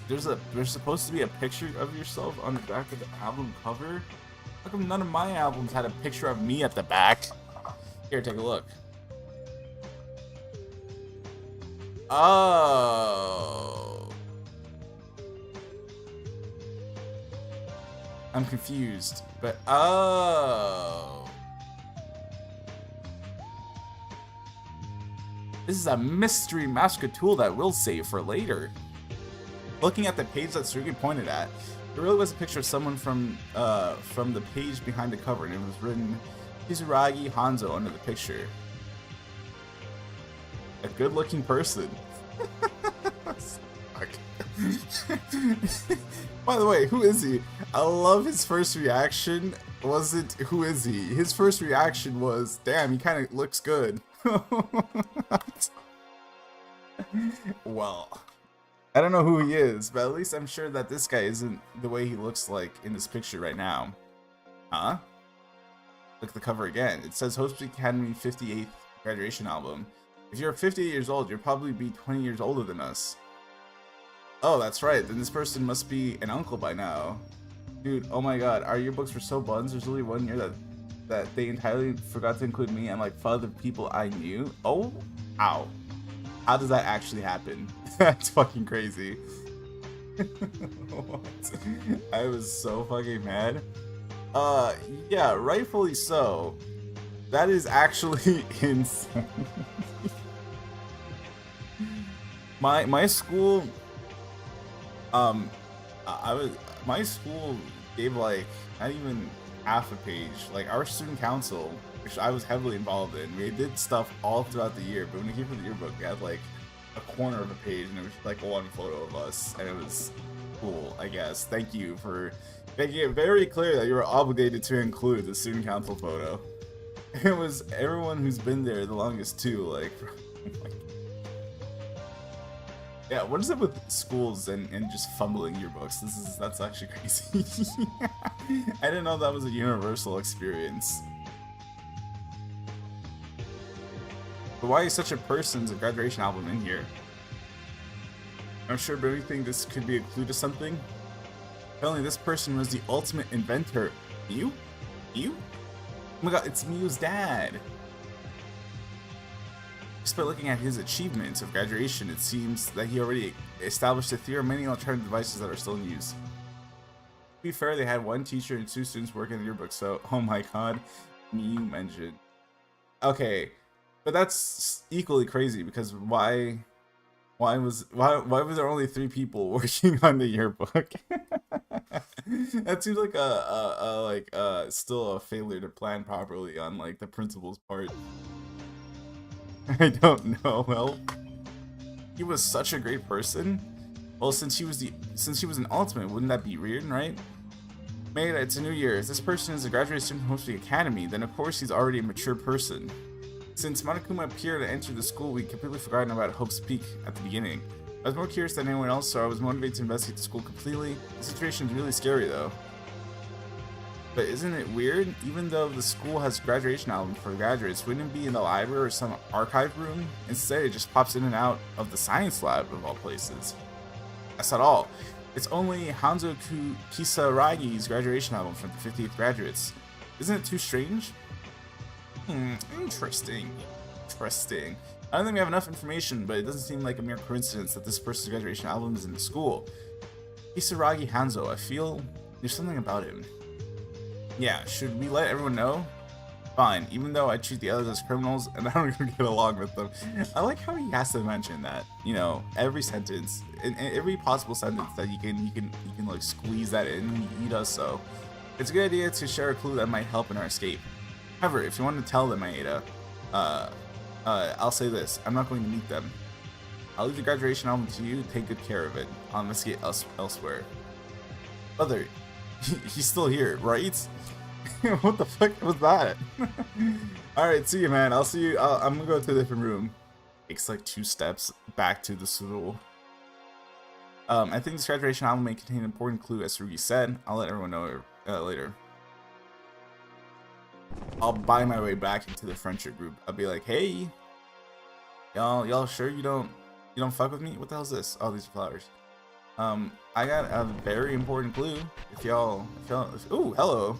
There's supposed to be a picture of yourself on the back of the album cover? How come none of my albums had a picture of me at the back? Here, take a look. Oh. I'm confused, but oh. This is a mystery master tool that we'll save for later. Looking at the page that Tsurugi pointed at, there really was a picture of someone from the page behind the cover, and it was written Kizuragi Hanzo under the picture. A good-looking person. By the way, who is he? I love his first reaction. Wasn't who is he? His first reaction was, damn, he kind of looks good. Well, I don't know who he is, but at least I'm sure that this guy isn't the way he looks like in this picture right now. Huh? Look at the cover again. It says Hostpick Academy 58th graduation album. If you're 58 years old, you'll probably be 20 years older than us. Oh, that's right. Then this person must be an uncle by now. Dude, oh my god, our yearbooks were so buns. There's only 1 year that they entirely forgot to include me and like 5 other people I knew. Oh, ow. How does that actually happen? That's fucking crazy. What? I was so fucking mad. Yeah, rightfully so. That is actually insane. My school, my school gave like not even half a page. Like our student council, which I was heavily involved in, we did stuff all throughout the year, but when it came to the yearbook, we had like a corner of a page and it was like one photo of us, and it was cool, I guess. Thank you for making it very clear that you were obligated to include the student council photo. It was everyone who's been there the longest too, like, yeah, what is it with schools and just fumbling yearbooks? That's actually crazy. I didn't know that was a universal experience. But why is such a person's graduation album in here? I'm sure, but we think this could be a clue to something. Apparently this person was the ultimate inventor. Mew? Mew? Oh my god, it's Mew's dad! Just by looking at his achievements of graduation, it seems that he already established a theory of many alternative devices that are still in use. To be fair, they had 1 teacher and 2 students working in the yearbook, so oh my god, Mew mentioned. Okay, but that's equally crazy because why was there only 3 people working on the yearbook? That seems like still a failure to plan properly on like the principal's part. I don't know. Well, he was such a great person. Well, since he was an ultimate, wouldn't that be weird, right? Mate, it's a new year. If this person is a graduate student from the academy, then of course he's already a mature person. Since Monokuma appeared and entered the school, we'd completely forgotten about Hope's Peak at the beginning. I was more curious than anyone else, so I was motivated to investigate the school completely. The situation is really scary, though. But isn't it weird? Even though the school has a graduation album for graduates, wouldn't it be in the library or some archive room? Instead, it just pops in and out of the science lab, of all places. That's not all. It's only Hanzo Kisaragi's graduation album from the 50th graduates. Isn't it too strange? Interesting. Interesting. I don't think we have enough information, but it doesn't seem like a mere coincidence that this person's graduation album is in the school. Kisaragi Hanzo, I feel there's something about him. Yeah, should we let everyone know? Fine, even though I treat the others as criminals and I don't even get along with them. I like how he has to mention that, you know, every sentence, in every possible sentence that you can like squeeze that in, he does so. It's a good idea to share a clue that might help in our escape. However, if you want to tell them, Maeda, I'll say this. I'm not going to meet them. I'll leave the graduation album to you. Take good care of it. I'll investigate elsewhere. Brother, he's still here, right? What the fuck was that? Alright, see you, man. I'll see you. I'm gonna go to a different room. Takes like 2 steps back to the school. I think this graduation album may contain an important clue, as Rugi said. I'll let everyone know later. I'll buy my way back into the friendship group. I'll be like, hey, y'all sure you don't fuck with me? What the hell is this? Oh, these are flowers. I got a very important clue. If y'all, ooh, hello.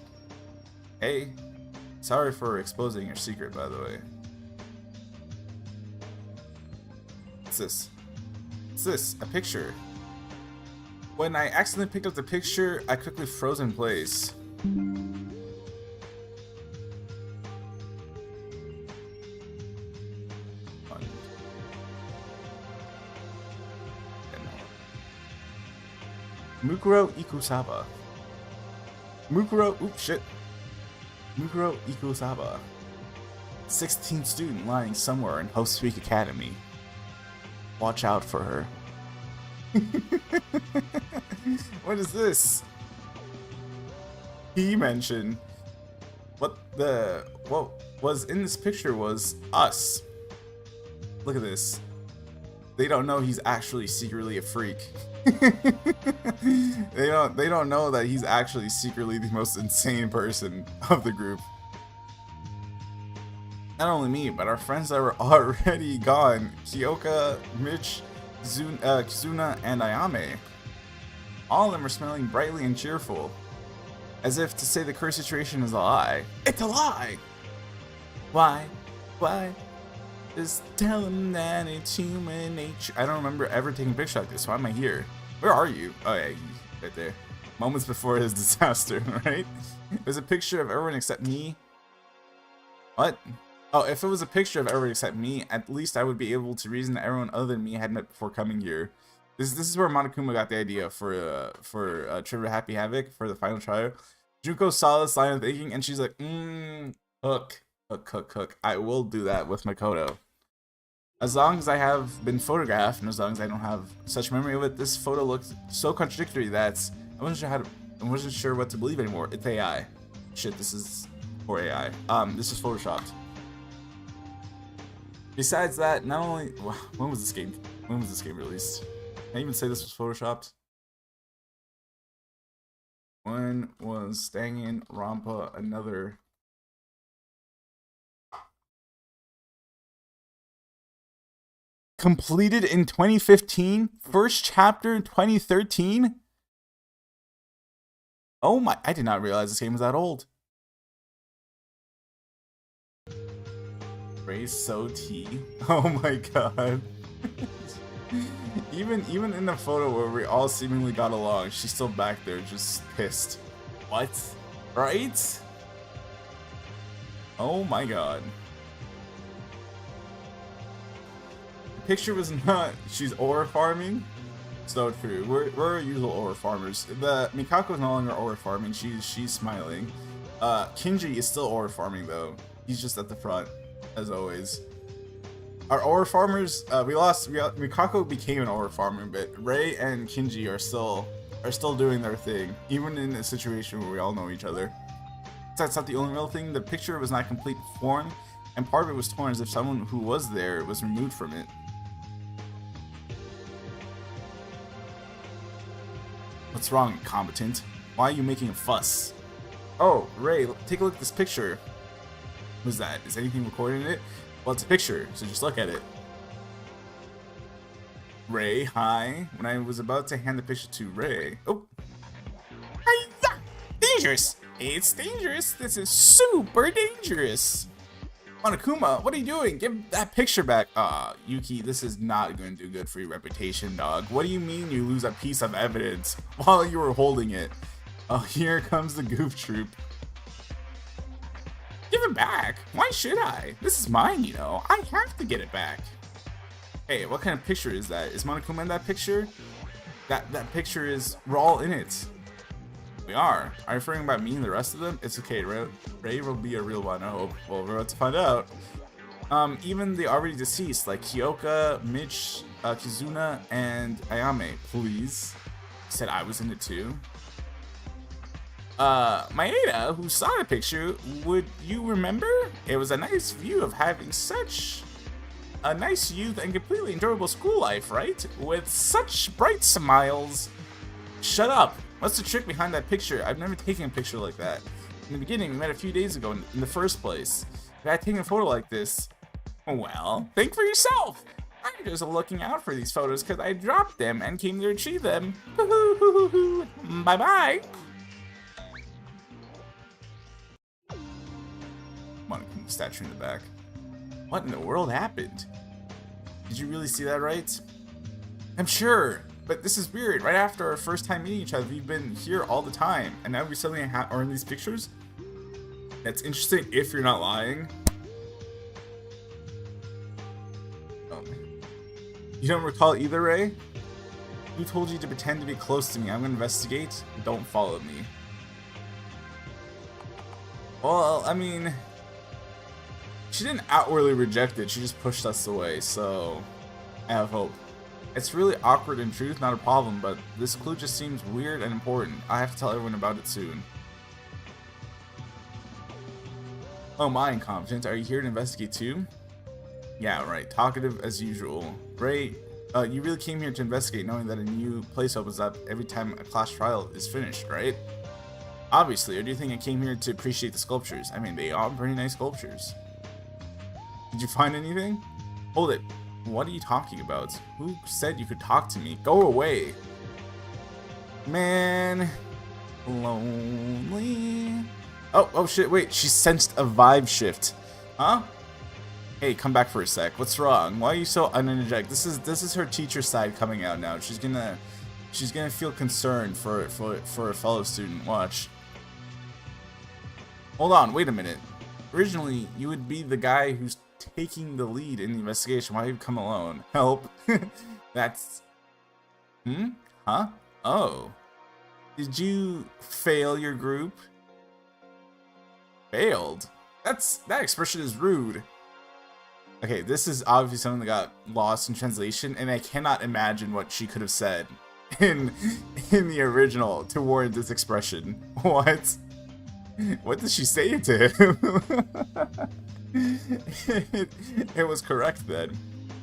Hey, sorry for exposing your secret, by the way. What's this? What's this? A picture. When I accidentally picked up the picture, I quickly froze in place. Mukuro Ikusaba. Oops, shit. Mukuro Ikusaba. 16th student lying somewhere in Host Week Academy. Watch out for her. What is this? He mentioned what was in this picture was us. Look at this. They don't know he's actually secretly a freak. They don't know that he's actually secretly the most insane person of the group. Not only me, but our friends that were already gone. Kyoka, Mitch, Kizuna, and Ayame. All of them are smelling brightly and cheerful. As if to say the current situation is a lie. It's a lie! Why? Why? Just tell them that it's human nature. I don't remember ever taking a picture like this. Why am I here? Where are you? Oh yeah, right there. Moments before his disaster, right? There's a picture of everyone except me. What? Oh, if it was a picture of everyone except me, at least I would be able to reason that everyone other than me had met before coming here. This is where Monokuma got the idea for Trivia Happy Havoc for the final trial. Junko saw this line of thinking and she's like, hook. I will do that with Makoto. As long as I have been photographed and as long as I don't have such memory of it, this photo looked so contradictory that I wasn't sure what to believe anymore. It's AI. Shit, this is for AI. This is photoshopped. Besides that, not only when was this game released? Can I even say this was photoshopped? When was Danganronpa another? Completed in 2015? First chapter in 2013? Oh my, I did not realize this game was that old. Ray so T. Oh my god. Even in the photo where we all seemingly got along, she's still back there just pissed. What? Right? Oh my god. The picture was not she's ore farming. So true. We're usual ore farmers. The Mikako's no longer ore farming, she's smiling. Kinji is still ore farming though. He's just at the front, as always. Our ore farmers, Mikako became an ore farmer, but Rei and Kinji are still doing their thing, even in a situation where we all know each other. That's not the only real thing. The picture was not complete form, and part of it was torn as if someone who was there was removed from it. What's wrong, incompetent? Why are you making a fuss? Oh, Rei, take a look at this picture. What's that? Is anything recorded in it? Well, it's a picture, so just look at it. Rei, hi. When I was about to hand the picture to Rei... Oh! Hi-ya! Dangerous! It's dangerous! This is super dangerous! Monokuma, what are you doing? Give that picture back! Yuki, this is not going to do good for your reputation, dog. What do you mean you lose a piece of evidence while you were holding it? Oh, here comes the goof troop. Give it back. Why should I? This is mine, you know. I have to get it back. Hey, what kind of picture is that? Is Monokuma in that picture? That picture is... We're all in it. We are. Are you referring about me and the rest of them? It's okay. Ray will be a real one, I hope. Well, we're about to find out. Even the already deceased, like Kyoka, Mitch, Kizuna, and Ayame, please. Said I was in it too. Maeda, who saw the picture, would you remember? It was a nice view of having such a nice youth and completely enjoyable school life, right? With such bright smiles. Shut up. What's the trick behind that picture? I've never taken a picture like that. In the beginning, we met a few days ago in the first place. If I had taken a photo like this, well, think for yourself. I'm just looking out for these photos because I dropped them and came to retrieve them. Bye-bye. Come on, statue in the back. What in the world happened? Did you really see that right? I'm sure, but this is weird. Right after our first time meeting each other, we've been here all the time, and now we suddenly are in these pictures? That's interesting if you're not lying. You don't recall either, Ray? Who told you to pretend to be close to me? I'm gonna investigate. Don't follow me. Well, I mean, she didn't outwardly reject it. She just pushed us away, so I have hope. It's really awkward in truth, not a problem, but this clue just seems weird and important. I have to tell everyone about it soon. Oh, my incompetent. Are you here to investigate too? Yeah, right. Talkative as usual. Ray, you really came here to investigate knowing that a new place opens up every time a class trial is finished, right? Obviously, or do you think I came here to appreciate the sculptures? I mean, they are pretty nice sculptures. Did you find anything? Hold it. What are you talking about? Who said you could talk to me? Go away. Man. Lonely. Oh shit, wait. She sensed a vibe shift. Huh? Hey, come back for a sec. What's wrong? Why are you so unenergetic? This is her teacher side coming out now. She's gonna feel concerned for a fellow student. Watch. Hold on, wait a minute. Originally, you would be the guy who's taking the lead in the investigation. Why have you come alone? Help. That's... Huh? Oh. Did you fail your group? Failed? That expression is rude. Okay, this is obviously something that got lost in translation, and I cannot imagine what she could have said in the original to warrant this expression. What? What did she say to him? It was correct then,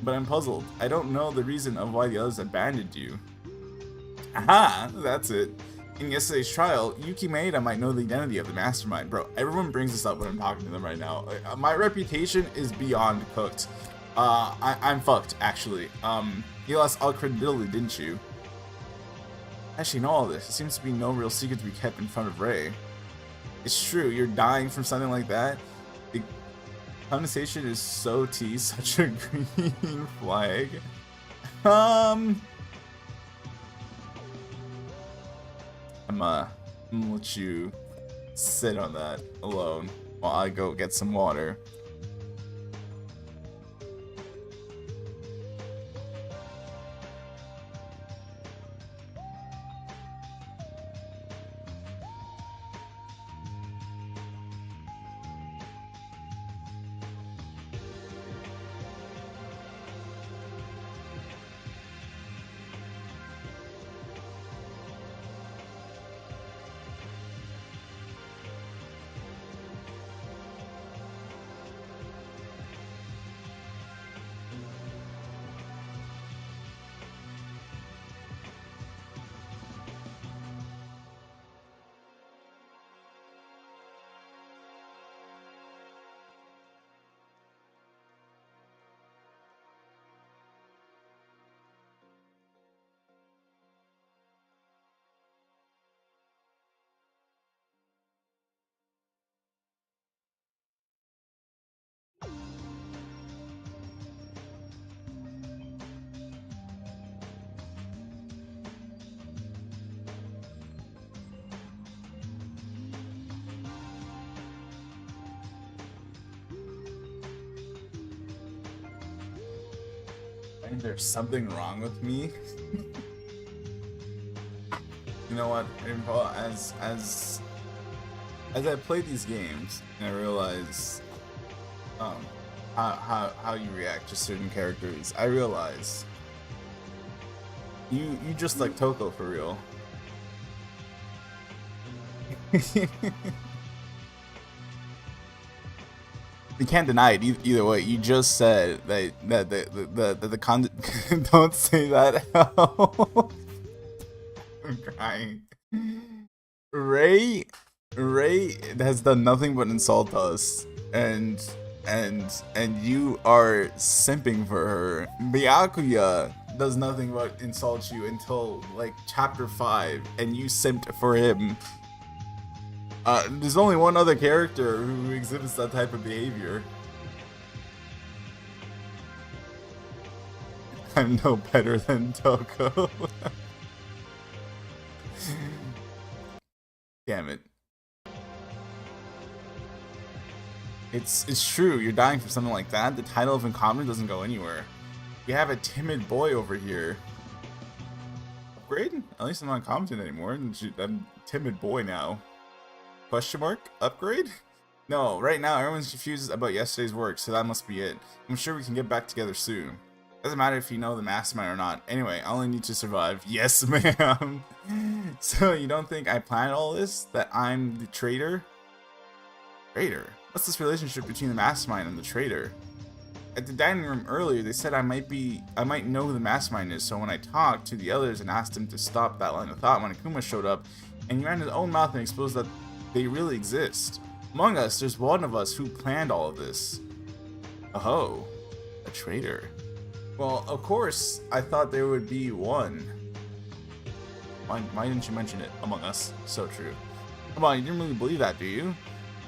but I'm puzzled. I don't know the reason of why the others abandoned you. Aha, that's it. In yesterday's trial, Yuki Maeda might know the identity of the mastermind. Bro, everyone brings this up when I'm talking to them right now. My reputation is beyond cooked. I'm fucked, actually. You lost all credibility, didn't you? Actually, know all this. It seems to be no real secret to be kept in front of Ray. It's true, you're dying from something like that. The conversation is so tea, such a green flag. I'm gonna let you sit on that alone while I go get some water. I think there's something wrong with me. know what, as I play these games and I realize how you react to certain characters, I realize you just like Toko for real. You can't deny it either way. You just said that the con don't say that. I'm crying. Ray has done nothing but insult us, and you are simping for her. Byakuya does nothing but insult you until like chapter 5, and you simped for him. There's only one other character who exhibits that type of behavior. I'm no better than Toko. Damn it. It's true, you're dying for something like that. The title of incompetent doesn't go anywhere. You have a timid boy over here. Upgrade? At least I'm not incompetent anymore. I'm a timid boy now. Question mark? Upgrade? No, right now everyone's confused about yesterday's work, so that must be it. I'm sure we can get back together soon. Doesn't matter if you know the mastermind or not. Anyway, I only need to survive. Yes, ma'am. So you don't think I planned all this? That I'm the traitor? Traitor? What's this relationship between the mastermind and the traitor? At the dining room earlier, they said I might know who the mastermind is, so when I talked to the others and asked him to stop that line of thought when Akuma showed up, and he ran his own mouth and exposed that they really exist. Among us, there's one of us who planned all of this. Oh, a traitor. Well, of course, I thought there would be one. Why didn't you mention it? Among us. So true. Come on, you didn't really believe that, do you?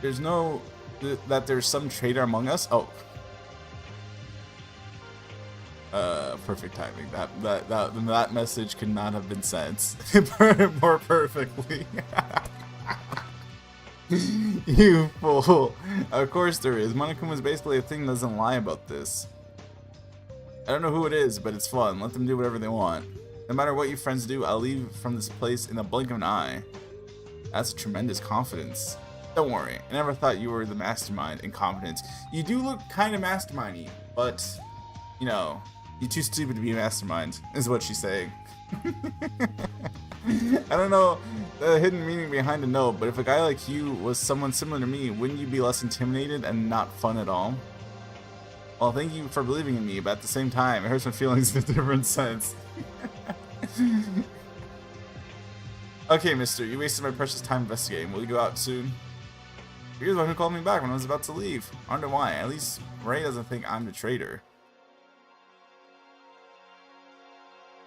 There's no... that there's some traitor among us? Oh. Perfect timing. That message could not have been sent more perfectly. You fool. Of course there is. Monokuma is basically a thing that doesn't lie about this. I don't know who it is, but it's fun. Let them do whatever they want. No matter what you friends do, I'll leave from this place in a blink of an eye. That's a tremendous confidence. Don't worry, I never thought you were the mastermind in confidence. You do look kind of mastermindy, but, you know, you're too stupid to be a mastermind, is what she's saying. I don't know the hidden meaning behind the note, but if a guy like you was someone similar to me, wouldn't you be less intimidated and not fun at all? Well, thank you for believing in me, but at the same time, it hurts my feelings in a different sense. Okay, mister, you wasted my precious time investigating. Will you go out soon? You're the one who called me back when I was about to leave. I wonder why. At least Ray doesn't think I'm the traitor.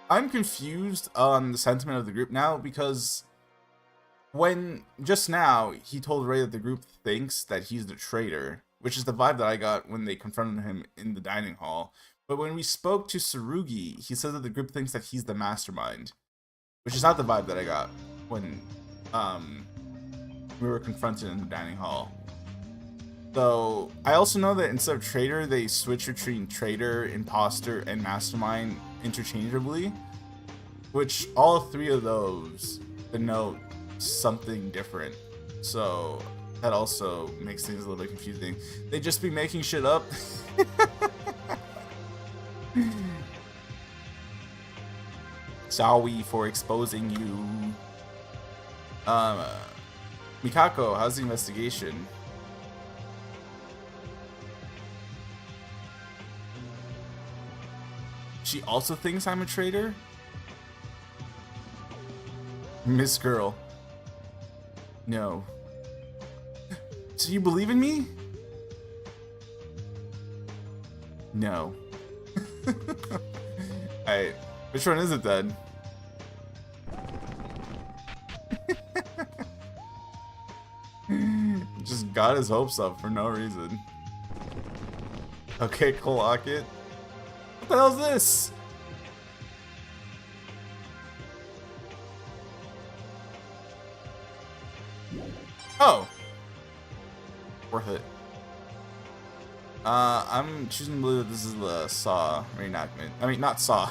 I'm confused on the sentiment of the group now, because when just now he told Ray that the group thinks that he's the traitor, which is the vibe that I got when they confronted him in the dining hall. But when we spoke to Tsurugi, he said that the group thinks that he's the mastermind, which is not the vibe that I got when we were confronted in the dining hall. So I also know that instead of traitor, they switch between traitor, imposter, and mastermind interchangeably, which all three of those denote something different. So that also makes things a little bit confusing. They just be making shit up. Sorry for exposing you. Mikako, how's the investigation? She also thinks I'm a traitor? Miss Girl. No. So you believe in me? No. Alright, which one is it then? Just got his hopes up for no reason. Okay, clock it. What the hell is this? Oh! Worth it. I'm choosing to believe that this is the Saw reenactment. I mean, not Saw.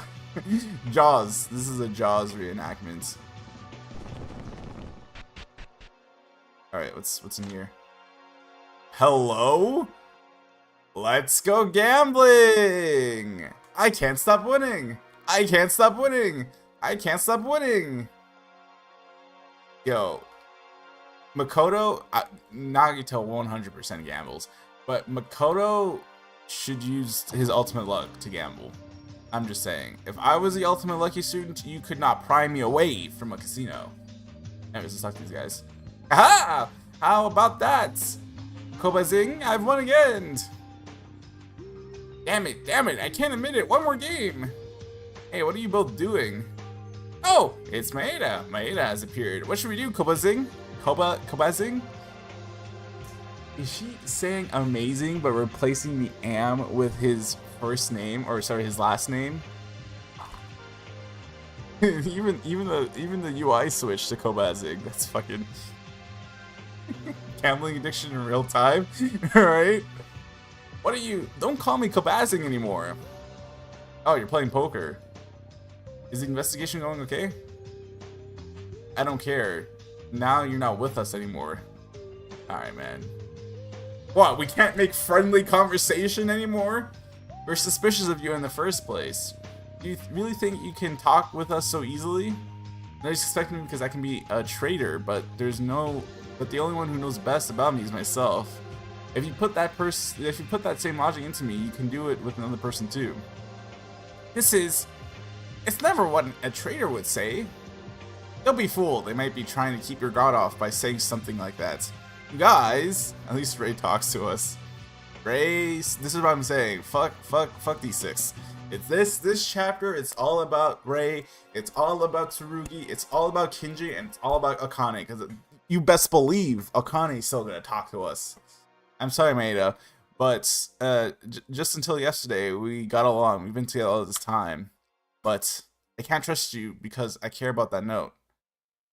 Jaws. This is a Jaws reenactment. Alright, what's in here? Hello? Let's go gambling! I can't stop winning! I can't stop winning! I can't stop winning! Yo, Makoto, Nagito 100% gambles, but Makoto should use his ultimate luck to gamble. I'm just saying, if I was the ultimate lucky student, you could not pry me away from a casino. Anyways, let's talk to these guys. Aha! How about that? Kobazing, I've won again! Damn it, I can't admit it, one more game! Hey, what are you both doing? Oh, it's Maeda. Maeda has appeared. What should we do, Kobazing? Kobazing? Is she saying amazing but replacing the am with his first name, or sorry, his last name? even the UI switch to Kobazing. That's fucking gambling addiction in real time. Alright? What are you? Don't call me Kobazing anymore. Oh, you're playing poker. Is the investigation going okay? I don't care. Now you're not with us anymore. Alright, man. What, we can't make friendly conversation anymore? We're suspicious of you in the first place. Do you really think you can talk with us so easily? No, you suspect me because I can be a traitor, but the only one who knows best about me is myself. If you put that same logic into me, you can do it with another person too. It's never what a traitor would say. Don't be fooled. They might be trying to keep your guard off by saying something like that. Guys, at least Ray talks to us. Ray, this is what I'm saying. Fuck these six. It's this chapter. It's all about Ray. It's all about Tsurugi. It's all about Kinji, and it's all about Akane. Because you best believe Akane's still gonna talk to us. I'm sorry, Maeda, but just until yesterday we got along. We've been together all this time. But I can't trust you because I care about that note.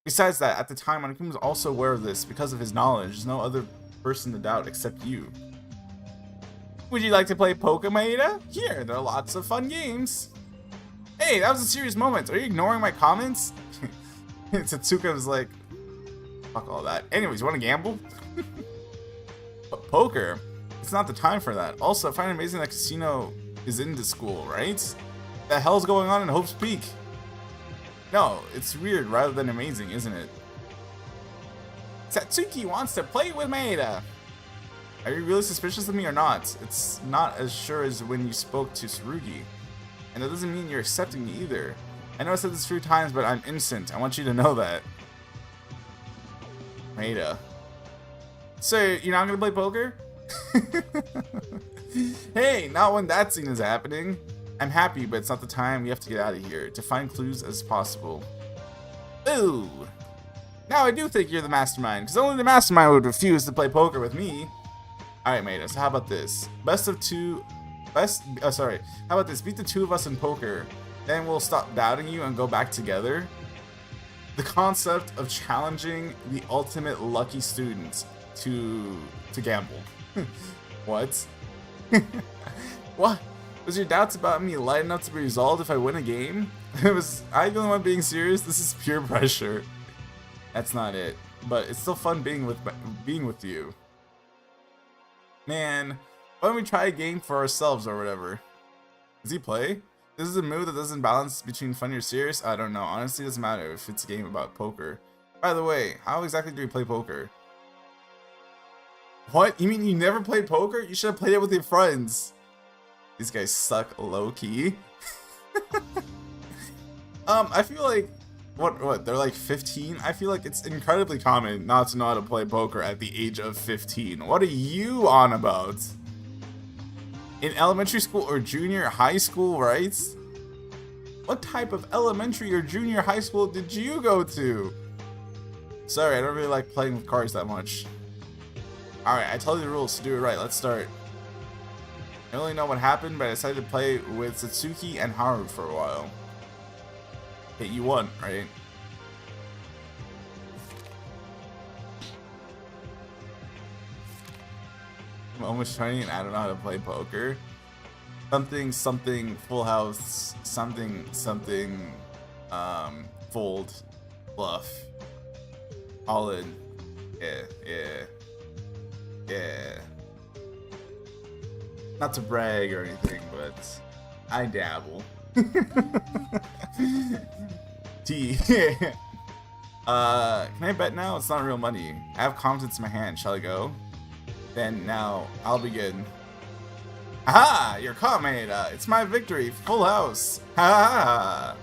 Besides that, at the time, Monokuma was also aware of this because of his knowledge. There's no other person to doubt except you. Would you like to play poker, Maeda? Here, there are lots of fun games. Hey, that was a serious moment. Are you ignoring my comments? Tatsuka was like, fuck all that. Anyways, you want to gamble? But poker? It's not the time for that. Also, I find it amazing that casino is in the school, right? The hell's going on in Hope's Peak? No, it's weird rather than amazing, isn't it? Satsuki wants to play with Maeda. Are you really suspicious of me or not? It's not as sure as when you spoke to Tsurugi. And that doesn't mean you're accepting me either. I know I said this a few times, but I'm innocent. I want you to know that. Maeda. So, you're not gonna play poker? Hey, not when that scene is happening. I'm happy, but it's not the time. We have to get out of here to find clues as possible. Ooh. Now I do think you're the mastermind, because only the mastermind would refuse to play poker with me. Alright, Maeda, so how about this? How about this? Beat the two of us in poker, then we'll stop doubting you and go back together. The concept of challenging the ultimate lucky student to gamble. What? What? Was your doubts about me light enough to be resolved if I win a game? Was I the only one being serious? This is pure pressure. That's not it. But it's still fun being with you. Man, why don't we try a game for ourselves or whatever? Does he play? This is a move that doesn't balance between funny or serious? I don't know. Honestly, it doesn't matter if it's a game about poker. By the way, how exactly do we play poker? What? You mean you never played poker? You should have played it with your friends. These guys suck low-key. I feel like what they're like 15. I feel like it's incredibly common not to know how to play poker at the age of 15. What are you on about? In elementary school or junior high school, right? What type of elementary or junior high school did you go to? Sorry, I don't really like playing with cards that much. Alright, I told you the rules to do it right. Let's start. I don't really know what happened, but I decided to play with Satsuki and Haru for a while. Okay, you won, right? I'm almost trying and I don't know how to play poker. Something, full house, something, fold, bluff, all in. Yeah. Yeah. Not to brag or anything, but I dabble. T. Can I bet now? It's not real money. I have confidence in my hand. Shall I go? Then now I'll begin. Aha! You're caught, Maeda. It's my victory. Full house. Ha!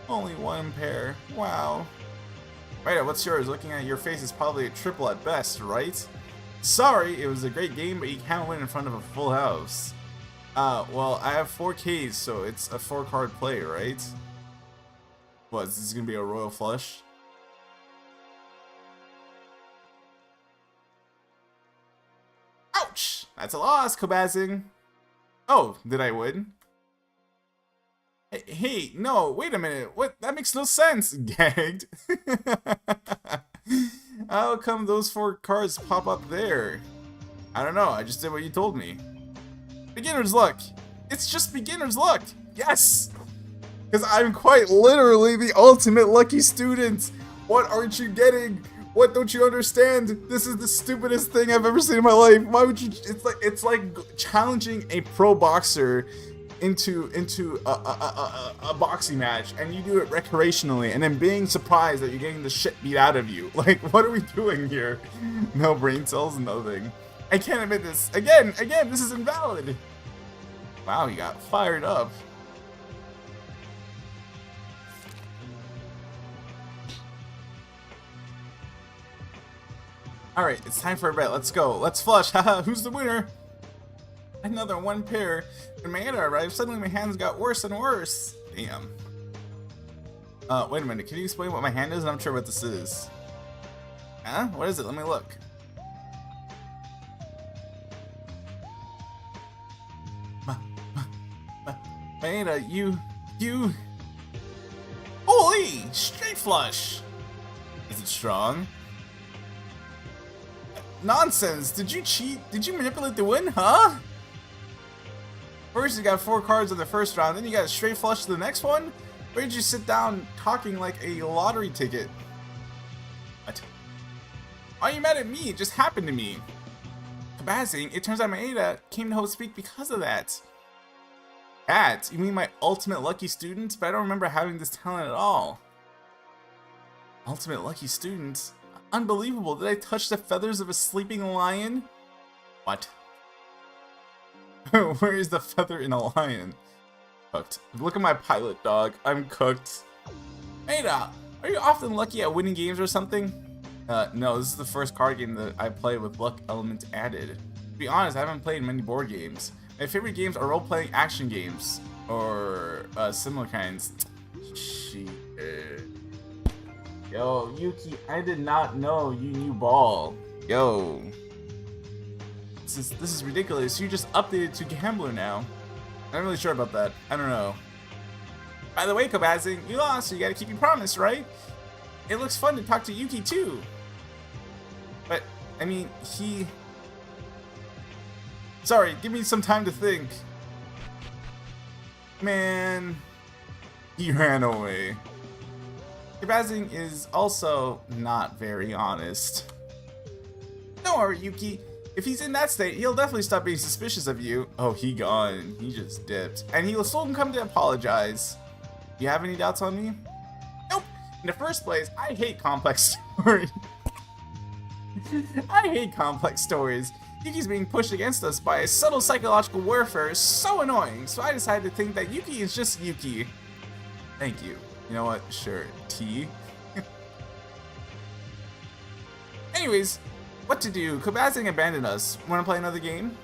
Only one pair. Wow. Maeda, what's yours? Looking at your face is probably a triple at best, right? Sorry, it was a great game, but you can't win in front of a full house. Well, I have 4 Ks, so it's a 4-card play, right? What, is this gonna be a royal flush? Ouch! That's a loss, Kobazing. Oh, did I win? Hey, no, wait a minute. What? That makes no sense. Gagged. How come those 4 cards pop up there? I don't know. I just did what you told me. Beginner's luck. It's just beginner's luck. Yes! Because I'm quite literally the ultimate lucky student. What aren't you getting? What don't you understand? This is the stupidest thing I've ever seen in my life. Why would you? It's like challenging a pro boxer into a boxing match, and you do it recreationally, and then being surprised that you're getting the shit beat out of you. Like, what are we doing here? No brain cells, nothing. I can't admit this. Again, this is invalid. Wow, you got fired up. Alright, it's time for a bet. Let's go. Let's flush. Haha, who's the winner? Another 1 pair. When Maeda arrived, suddenly my hands got worse and worse. Damn. Wait a minute. Can you explain what my hand is? I'm not sure what this is. Huh? What is it? Let me look. Maeda, you... Holy! Straight flush! Is it strong? Nonsense! Did you cheat? Did you manipulate the win, huh? First you got 4 cards in the first round, then you got a straight flush to the next one? Where did you sit down talking like a lottery ticket? What? Why are you mad at me? It just happened to me. Kabazing, it turns out Maeda came to Hope Speak because of that. Cat, you mean my ultimate lucky student? But I don't remember having this talent at all. Ultimate lucky student? Unbelievable, did I touch the feathers of a sleeping lion? What? Where is the feather in a lion? Cooked. Look at my pilot, dog. I'm cooked. Maeda, are you often lucky at winning games or something? No, this is the first card game that I play with luck element added. To be honest, I haven't played many board games. My favorite games are role-playing action games, or similar kinds. Shit. Yo, Yuki, I did not know you knew ball. Yo. This is ridiculous. You just updated to Gambler now. I'm not really sure about that. I don't know. By the way, Kobazing, you lost, so you gotta keep your promise, right? It looks fun to talk to Yuki too. But, I mean, he... Sorry, give me some time to think. Man, he ran away. Kobazing is also not very honest. Don't worry, Yuki. If he's in that state, he'll definitely stop being suspicious of you. Oh, he gone. He just dipped. And he'll still come to apologize. Do you have any doubts on me? Nope. In the first place, I hate complex stories. I hate complex stories. Yuki's being pushed against us by a subtle psychological warfare is so annoying, so I decided to think that Yuki is just Yuki. Thank you. You know what? Sure. T. Anyways, what to do? Kobazing abandoned us. Wanna play another game?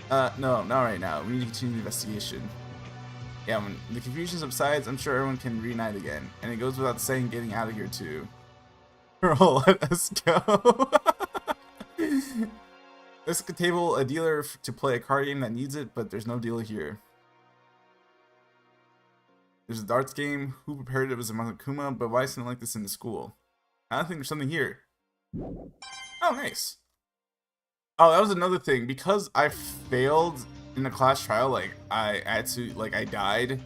No, not right now. We need to continue the investigation. Yeah, when the confusion subsides, I'm sure everyone can reunite again. And it goes without saying getting out of here too. Girl, let us go. There's a table, a dealer to play a card game that needs it, but there's no dealer here. There's a darts game. Who prepared it was a Monokuma, but why isn't it like this in the school? I don't think there's something here. Oh, nice. Oh, that was another thing. Because I failed in the class trial, like, I died.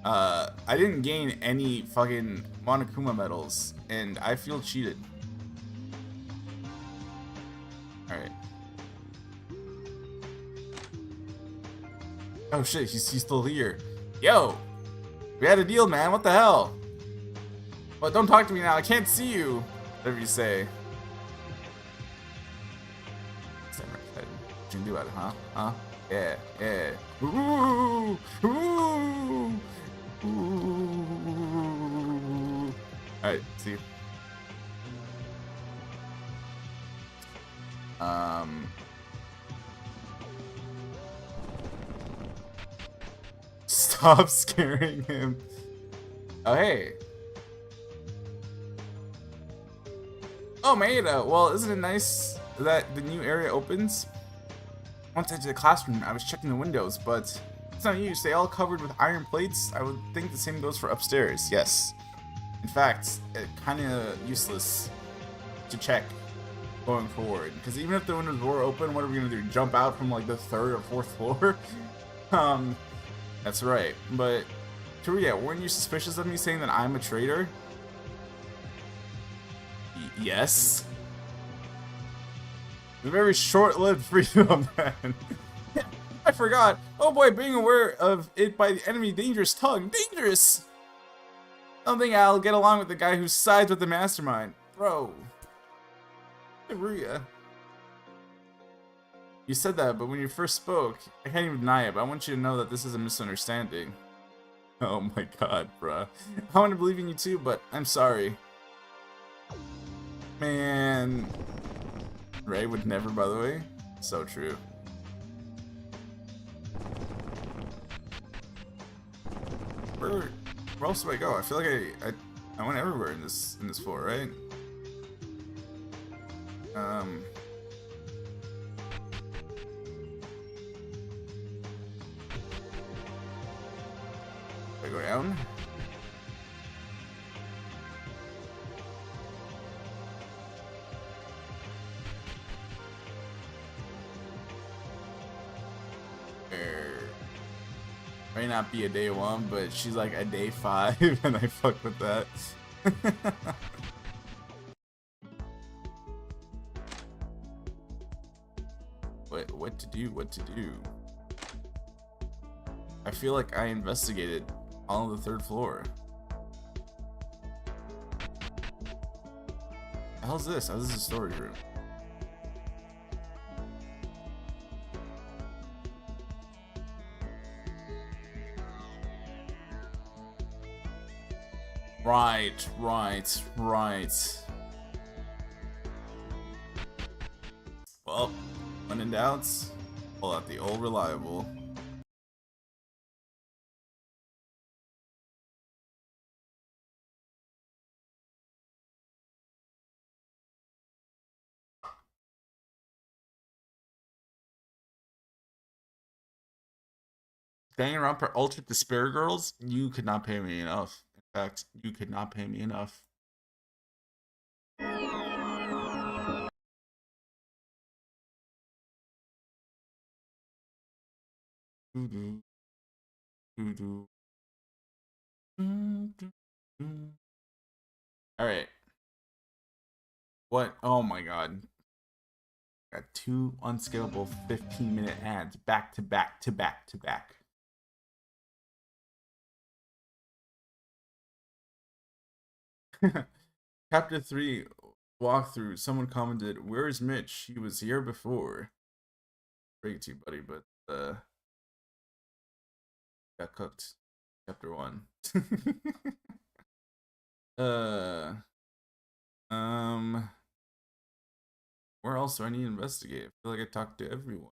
I didn't gain any fucking Monokuma medals, and I feel cheated. Oh shit, he's still here. Yo, we had a deal, man. What the hell? Well, don't talk to me now. I can't see you. Whatever you say. What you can do about it, huh? Huh? Yeah, yeah. Ooh, ooh, ooh. Alright, see. Stop scaring him. Oh, hey. Oh, Maeda. Well, isn't it nice that the new area opens? Once I entered the classroom, I was checking the windows, but it's not used. They all covered with iron plates. I would think the same goes for upstairs. Yes. In fact, it kind of useless to check going forward, because even if the windows were open, what are we gonna do? Jump out from like the 3rd or 4th floor? That's right. But Taria, weren't you suspicious of me saying that I'm a traitor? Yes. A very short-lived freedom, man. I forgot. Oh boy, being aware of it by the enemy dangerous tongue. Dangerous! I don't think I'll get along with the guy who sides with the mastermind. Bro. Taria. You said that, but when you first spoke, I can't even deny it, but I want you to know that this is a misunderstanding. Oh my god, bruh. I want to believe in you too, but I'm sorry. Man. Ray would never, by the way. So true. Where else do I go? I feel like I went everywhere in this floor, right? I go down. May not be a day 1, but she's like a day 5, and I fuck with that. What to do? What to do? I feel like I investigated all of the 3rd floor. The hell's this? Oh, this is a storage room. Right. Well, when in doubts, pull out the old reliable. Staying around for Ultra Despair Girls? You could not pay me enough. In fact, you could not pay me enough. Alright. What? Oh my god. Got 2 unscalable 15-minute ads back to back to back to back. Chapter 3 walkthrough. Someone commented, "Where is Mitch? He was here before." Great to you, buddy, but got cooked. Chapter 1. Where else do I need to investigate? I feel like I talked to everyone.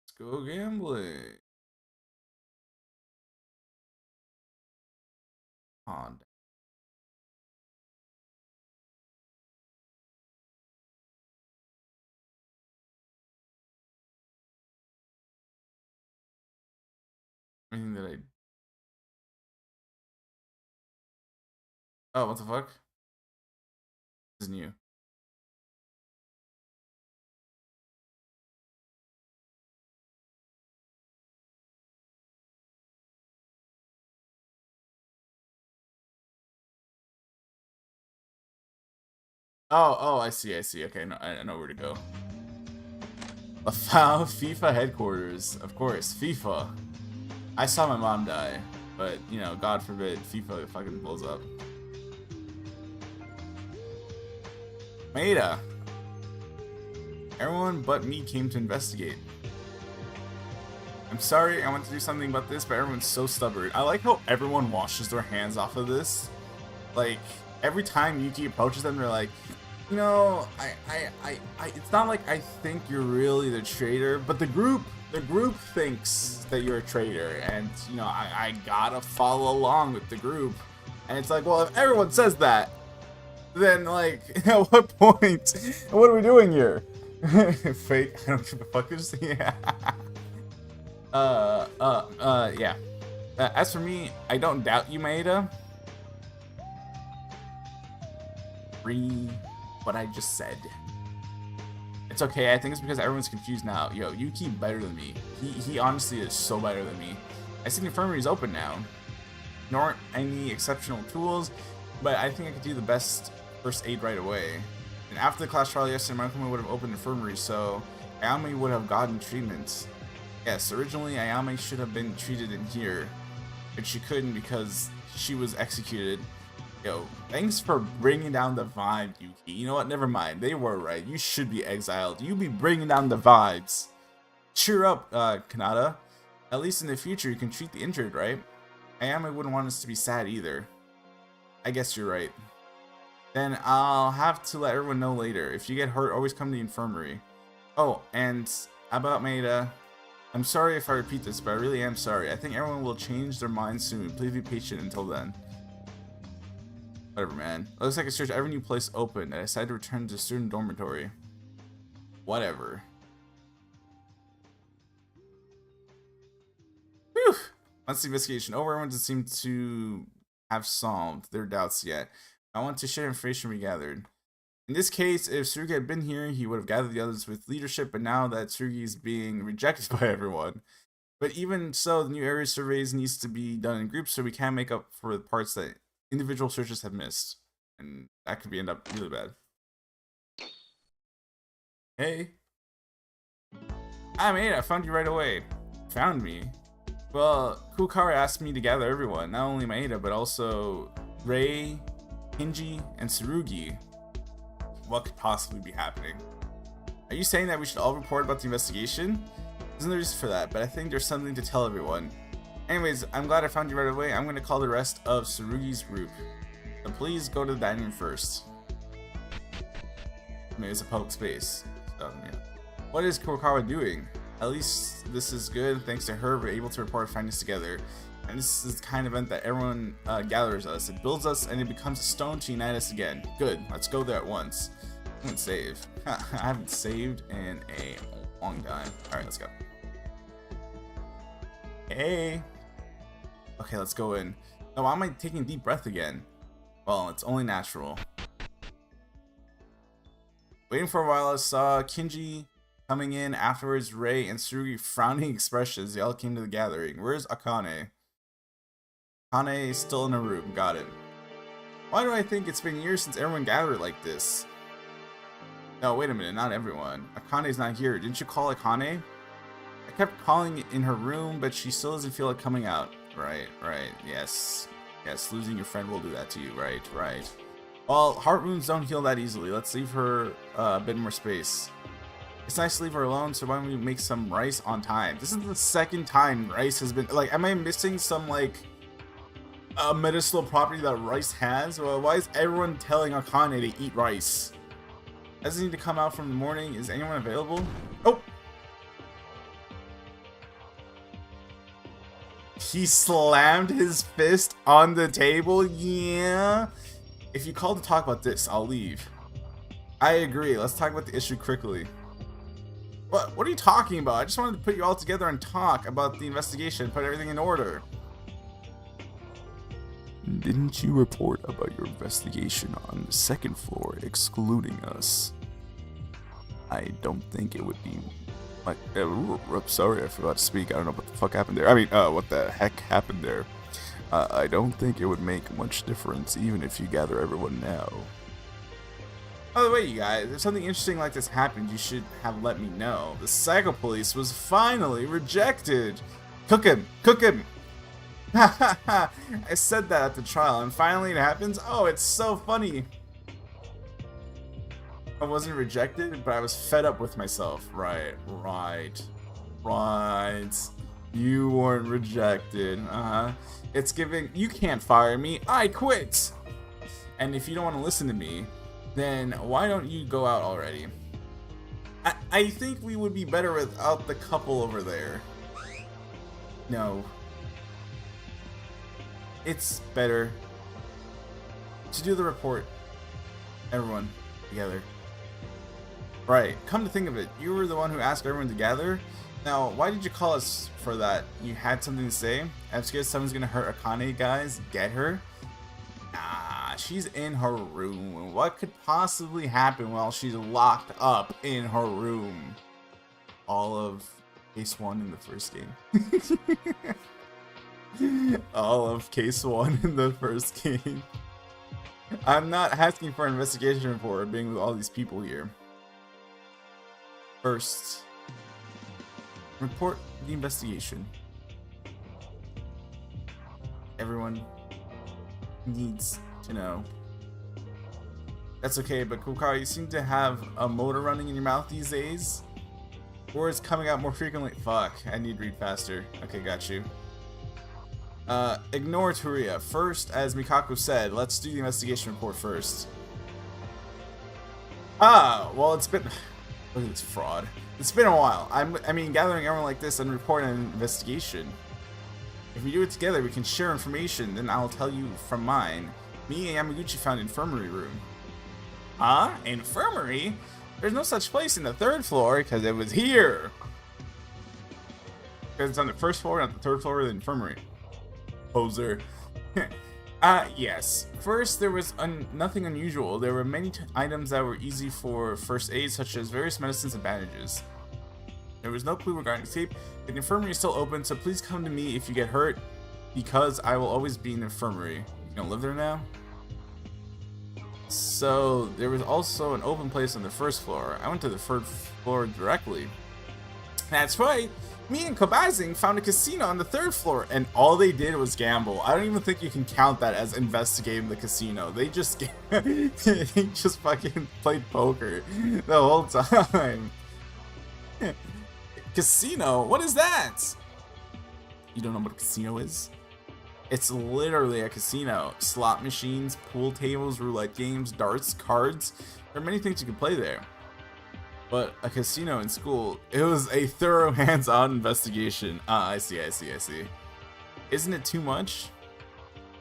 Let's go gambling. On. Anything that I. Oh, what the fuck? This is new. Oh, I see. Okay, no, I know where to go. A foul FIFA headquarters. Of course, FIFA. I saw my mom die, but, you know, God forbid FIFA fucking blows up. Maeda. Everyone but me came to investigate. I'm sorry, I want to do something about this, but everyone's so stubborn. I like how everyone washes their hands off of this. Like, every time Yuki approaches them, they're like, you know, it's not like I think you're really the traitor, but the group thinks that you're a traitor, and, you know, I gotta follow along with the group. And it's like, well, if everyone says that, then, like, at what point? What are we doing here? Fake, I don't give a fuck. Yeah. Yeah. As for me, I don't doubt you, Maeda. What I just said. It's okay, I think it's because everyone's confused now. Yo, Yuki better than me. He honestly is so better than me. I see the infirmary is open now. There aren't any exceptional tools, but I think I could do the best first aid right away. And after the class trial yesterday, Marukuma would have opened the infirmary, so Ayame would have gotten treatment. Yes, originally Ayame should have been treated in here, but she couldn't because she was executed. Yo, thanks for bringing down the vibe, Yuki. You know what? Never mind. They were right. You should be exiled. You be bringing down the vibes. Cheer up, Kanata. At least in the future, you can treat the injured, right? Ayame wouldn't want us to be sad either. I guess you're right. Then I'll have to let everyone know later. If you get hurt, always come to the infirmary. Oh, and about Maeda. I'm sorry if I repeat this, but I really am sorry. I think everyone will change their minds soon. Please be patient until then. Whatever, man. It looks like I searched every new place open, and I decided to return to the student dormitory. Whatever. Whew! Once the investigation over, everyone doesn't seem to have solved their doubts yet. I want to share information we gathered. In this case, if Tsurugi had been here, he would have gathered the others with leadership, but now that Tsurugi is being rejected by everyone. But even so, the new area surveys needs to be done in groups, so we can't make up for the parts that individual searches have missed, and that could end up really bad. Hey. I found you right away. Found me? Well, Kukara asked me to gather everyone, not only Maeda, but also Rei, Hinji, and Tsurugi. What could possibly be happening? Are you saying that we should all report about the investigation? Isn't there reason for that, but I think there's something to tell everyone. Anyways, I'm glad I found you right away. I'm going to call the rest of Tsurugi's group. But please go to the dining room first. I mean, it's a public space. So, yeah. What is Kurokawa doing? At least this is good. Thanks to her, we're able to report findings together. And this is the kind of event that everyone gathers us. It builds us and it becomes a stone to unite us again. Good. Let's go there at once. I'm going to save. I haven't saved in a long time. Alright, let's go. Hey. Okay, let's go in. No, why am I taking a deep breath again? Well, it's only natural. Waiting for a while, I saw Kinji coming in. Afterwards, Rei and Tsurugi frowning expressions. They all came to the gathering. Where's Akane? Akane is still in her room. Got it. Why do I think it's been years since everyone gathered like this? No, wait a minute. Not everyone. Akane's not here. Didn't you call Akane? I kept calling in her room, but she still doesn't feel like coming out. Right, yes, losing your friend will do that to you, right. Well, heart wounds don't heal that easily. Let's leave her a bit more space. It's nice to leave her alone, so why don't we make some rice on time? This is the second time rice has been, like, am I missing some, like, medicinal property that rice has? Well, why is everyone telling Akane to eat rice? Does it need to come out from the morning? Is anyone available? Oh! He slammed his fist on the table. Yeah. If you call to talk about this, I'll leave. I agree. Let's talk about the issue quickly. What are you talking about? I just wanted to put you all together and talk about the investigation, put everything in order. Didn't you report about your investigation on the second floor, excluding us? I don't think it would be... Like, I'm sorry, I forgot to speak. I don't know what the fuck happened there. I mean, what the heck happened there? I don't think it would make much difference, even if you gather everyone now. By the way, you guys, if something interesting like this happened, you should have let me know. The Psycho Police was finally rejected. Cook him! Cook him! I said that at the trial, and finally it happens? Oh, it's so funny. I wasn't rejected, but I was fed up with myself. Right. You weren't rejected. It's giving, you can't fire me. I quit! And if you don't want to listen to me, then why don't you go out already? I think we would be better without the couple over there. No. It's better to do the report. Everyone together. Right, come to think of it, you were the one who asked everyone to gather? Now, why did you call us for that? You had something to say? I'm scared someone's gonna hurt Akane, guys. Get her? Nah, she's in her room. What could possibly happen while she's locked up in her room? All of case 1 in the first game. All of case 1 in the first game. I'm not asking for an investigation report being with all these people here. First, report the investigation. Everyone needs to know. That's okay, but Kokari, you seem to have a motor running in your mouth these days. Words coming out more frequently. Fuck, I need to read faster. Okay, got you. Ignore Turia. First, as Mikako said, let's do the investigation report first. Well, it's been... Look at this fraud. It's been a while. I mean, gathering everyone like this and reporting an investigation. If we do it together, we can share information, then I'll tell you from mine. Me and Yamaguchi found infirmary room. Huh? Infirmary? There's no such place in the 3rd floor, because it was here. Because it's on the 1st floor, not the 3rd floor of the infirmary. Poser. Yes. First, there was nothing unusual. There were many items that were easy for first aid, such as various medicines and bandages. There was no clue regarding escape. The infirmary is still open, so please come to me if you get hurt, because I will always be in the infirmary. You gonna live there now? So, there was also an open place on the 1st floor. I went to the 3rd floor directly. That's right! Me and Kobazing found a casino on the 3rd floor, and all they did was gamble. I don't even think you can count that as investigating the casino. They just they just fucking played poker the whole time. Casino? What is that? You don't know what a casino is? It's literally a casino. Slot machines, pool tables, roulette games, darts, cards. There are many things you can play there. But a casino in school, it was a thorough hands-on investigation. I see. Isn't it too much?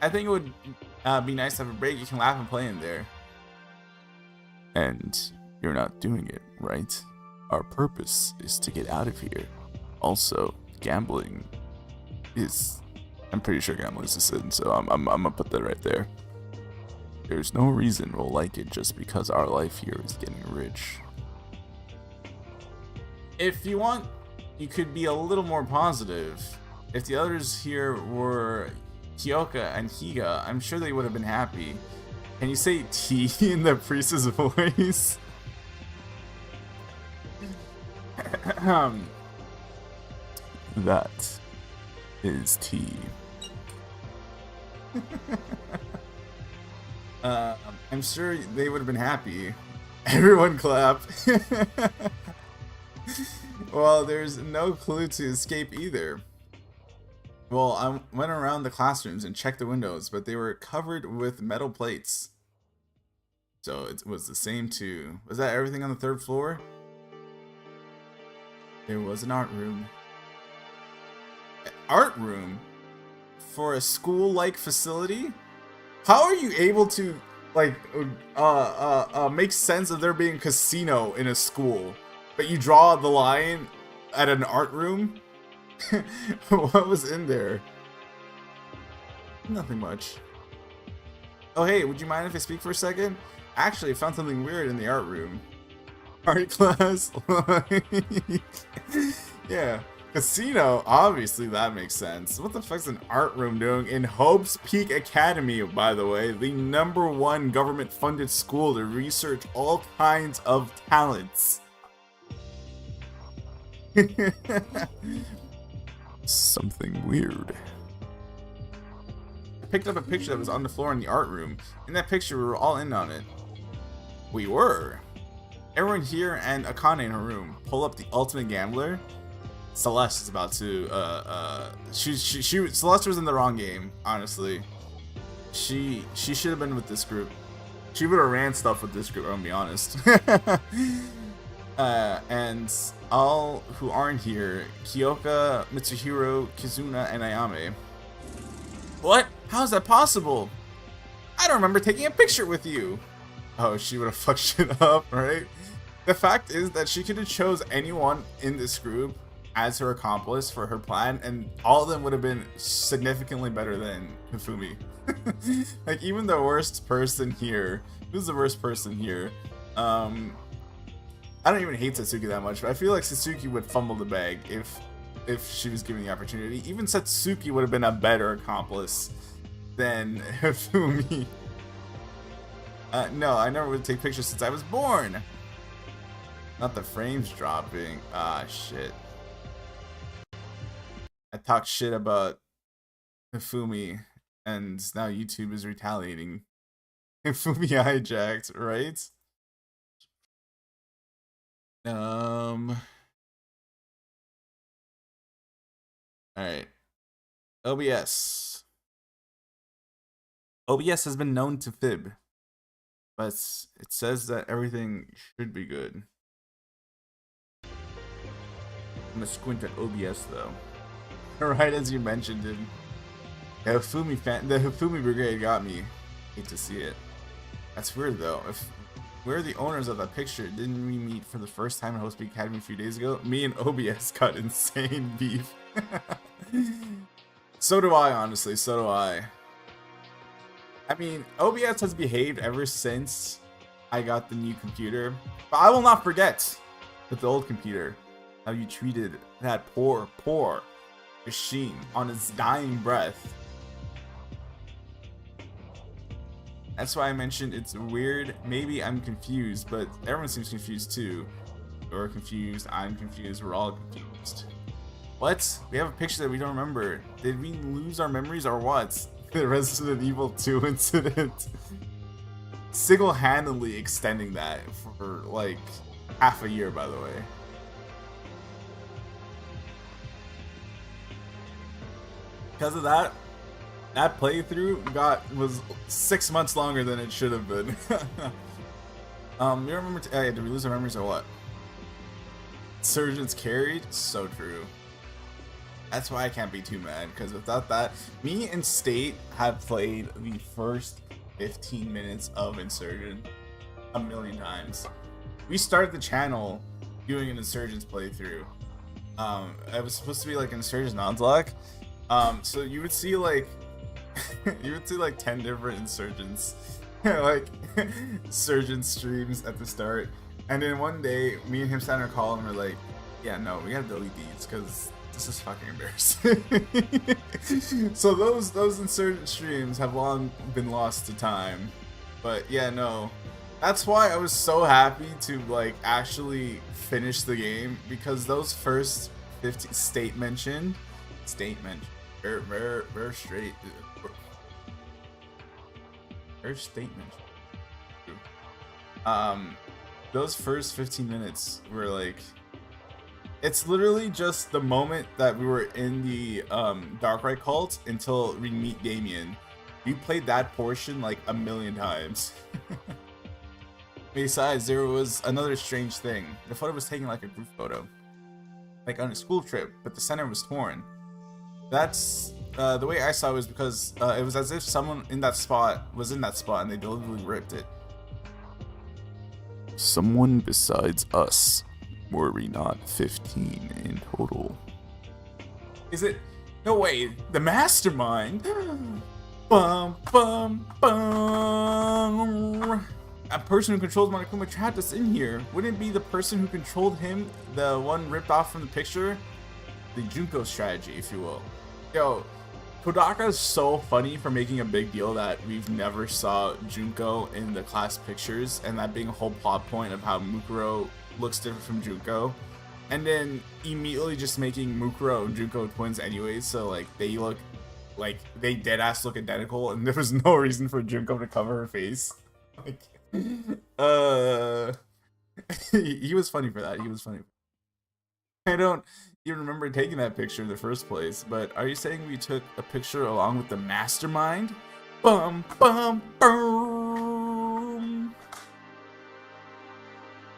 I think it would be nice to have a break. You can laugh and play in there. And you're not doing it, right? Our purpose is to get out of here. Also, gambling is... I'm pretty sure gambling is a sin, so I'm gonna put that right there. There's no reason we'll like it just because our life here is getting rich. If you want, you could be a little more positive. If the others here were Kyoka and Higa, I'm sure they would have been happy. Can you say T in the priest's voice? That is T. I'm sure they would have been happy. Everyone clap. Well, there's no clue to escape either. Well, I went around the classrooms and checked the windows, but they were covered with metal plates. So it was the same too. Was that everything on the 3rd floor? There was an art room. An art room? For a school-like facility? How are you able to, like, make sense of there being a casino in a school? But you draw the line at an art room? What was in there? Nothing much. Oh hey, would you mind if I speak for a second? Actually, I found something weird in the art room. Art class? Yeah. Casino, obviously that makes sense. What the fuck's an art room doing in Hope's Peak Academy, by the way? The #1 government-funded school to research all kinds of talents. Something weird. I picked up a picture that was on the floor in the art room. In that picture, we were all in on it. We were. Everyone here and Akane in her room. Pull up the ultimate gambler. Celeste is about to Celeste was in the wrong game, honestly. She should have been with this group. She would have ran stuff with this group, I'm gonna be honest. And all who aren't here, Kyoka, Mitsuhiro, Kizuna, and Ayame. What? How is that possible? I don't remember taking a picture with you. Oh, she would have fucked shit up, right? The fact is that she could have chose anyone in this group as her accomplice for her plan, and all of them would have been significantly better than Hifumi. Like, even the worst person here, who's the worst person here? I don't even hate Satsuki that much, but I feel like Satsuki would fumble the bag if she was given the opportunity. Even Satsuki would have been a better accomplice than Hifumi. No, I never would take pictures since I was born. Not the frames dropping. Ah, shit. I talked shit about Hifumi, and now YouTube is retaliating. Hifumi hijacked, right? Alright. OBS. OBS has been known to fib, but it says that everything should be good. I'm gonna squint at OBS though. Right as you mentioned him. The Hifumi Brigade got me. Hate to see it. That's weird though. If we're the owners of that picture, didn't we meet for the first time at Host Academy a few days ago? Me and OBS got insane beef. So do I, honestly. So do I. I mean, OBS has behaved ever since I got the new computer, but I will not forget with the old computer how you treated that poor machine on its dying breath. That's why I mentioned it's weird. Maybe I'm confused, but everyone seems confused too. You're confused, I'm confused, we're all confused. What? We have a picture that we don't remember. Did we lose our memories or what? The Resident Evil 2 incident. Single-handedly extending that for like half a year, by the way. Because of that, that playthrough was 6 months longer than it should have been. You remember? Did we lose our memories or what? Surgeons carried? So true. That's why I can't be too mad, because without that, me and State have played the first 15 minutes of Insurgent a million times. We started the channel doing an Insurgents playthrough. It was supposed to be like Insurgents Nuzlocke. So you would see like 10 different Insurgents like Surgeon streams at the start, and then one day me and him sat on our call and we're like, yeah, no, we gotta delete these because this is fucking embarrassing. So those Insurgent streams have long been lost to time. But yeah, no, that's why I was so happy to like actually finish the game, because those first 15 State mentioned very straight. Very statement. Those first 15 minutes were like, it's literally just the moment that we were in the Darkrai cult until we meet Damien. We played that portion like a million times. Besides, there was another strange thing. The photo was taken like a group photo, like on a school trip, but the center was torn. That's the way I saw it was because it was as if someone in that spot was in that spot and they deliberately ripped it. Someone besides us. Were we not 15 in total? Is it? No way, the mastermind. Bum bum bum. A person who controls Monokuma trapped us in here. Wouldn't it be the person who controlled him, the one ripped off from the picture? the Junko strategy, if you will. Yo, Kodaka is so funny for making a big deal that we've never saw Junko in the class pictures, and that being a whole plot point of how Mukuro looks different from Junko, and then immediately just making Mukuro and Junko twins anyways, so like they look like they deadass look identical, and there was no reason for Junko to cover her face. Like, he was funny for that. He was funny. I don't even remember taking that picture in the first place, but are you saying we took a picture along with the mastermind? Bum bum boom.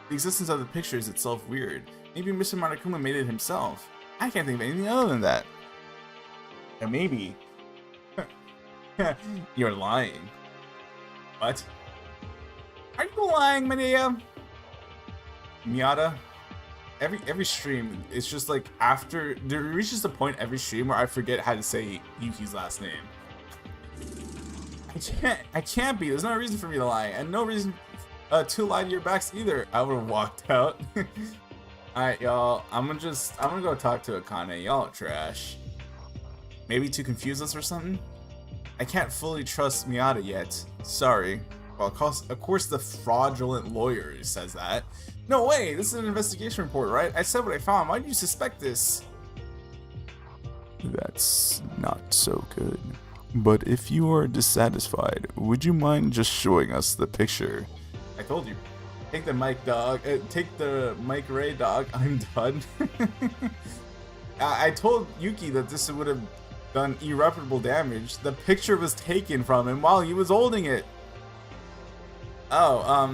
The existence of the picture is itself weird. Maybe Mr. Monokuma made it himself. I can't think of anything other than that. And maybe you're lying. What? Are you lying, Medea? Miata? Every stream, it's just like after there reaches a point every stream where I forget how to say Yuki's last name. I can't be. There's no reason for me to lie, and no reason to lie to your backs either. I would have walked out. Alright, y'all. I'm gonna go talk to Akane. Y'all are trash. Maybe to confuse us or something? I can't fully trust Miata yet. Sorry. Well, of course the fraudulent lawyer says that. No way! This is an investigation report, right? I said what I found. Why do you suspect this? That's not so good. But if you are dissatisfied, would you mind just showing us the picture? I told you. Take the mic, dog. Take the mic, Ray, dog. I'm done. I told Yuki that this would have done irreparable damage. The picture was taken from him while he was holding it. Oh,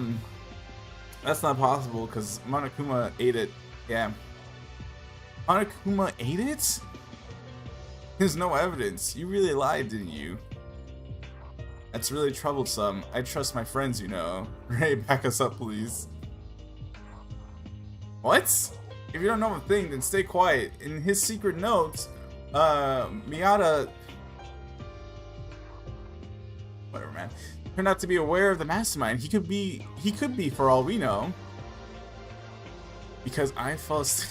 that's not possible because Monokuma ate it. Yeah. Monokuma ate it? There's no evidence. You really lied, didn't you? That's really troublesome. I trust my friends, you know. Ray, back us up, please. What? If you don't know a thing, then stay quiet. In his secret notes, Miata... Whatever, man. Turned out to be aware of the mastermind. He could be for all we know. Because I fell asleep.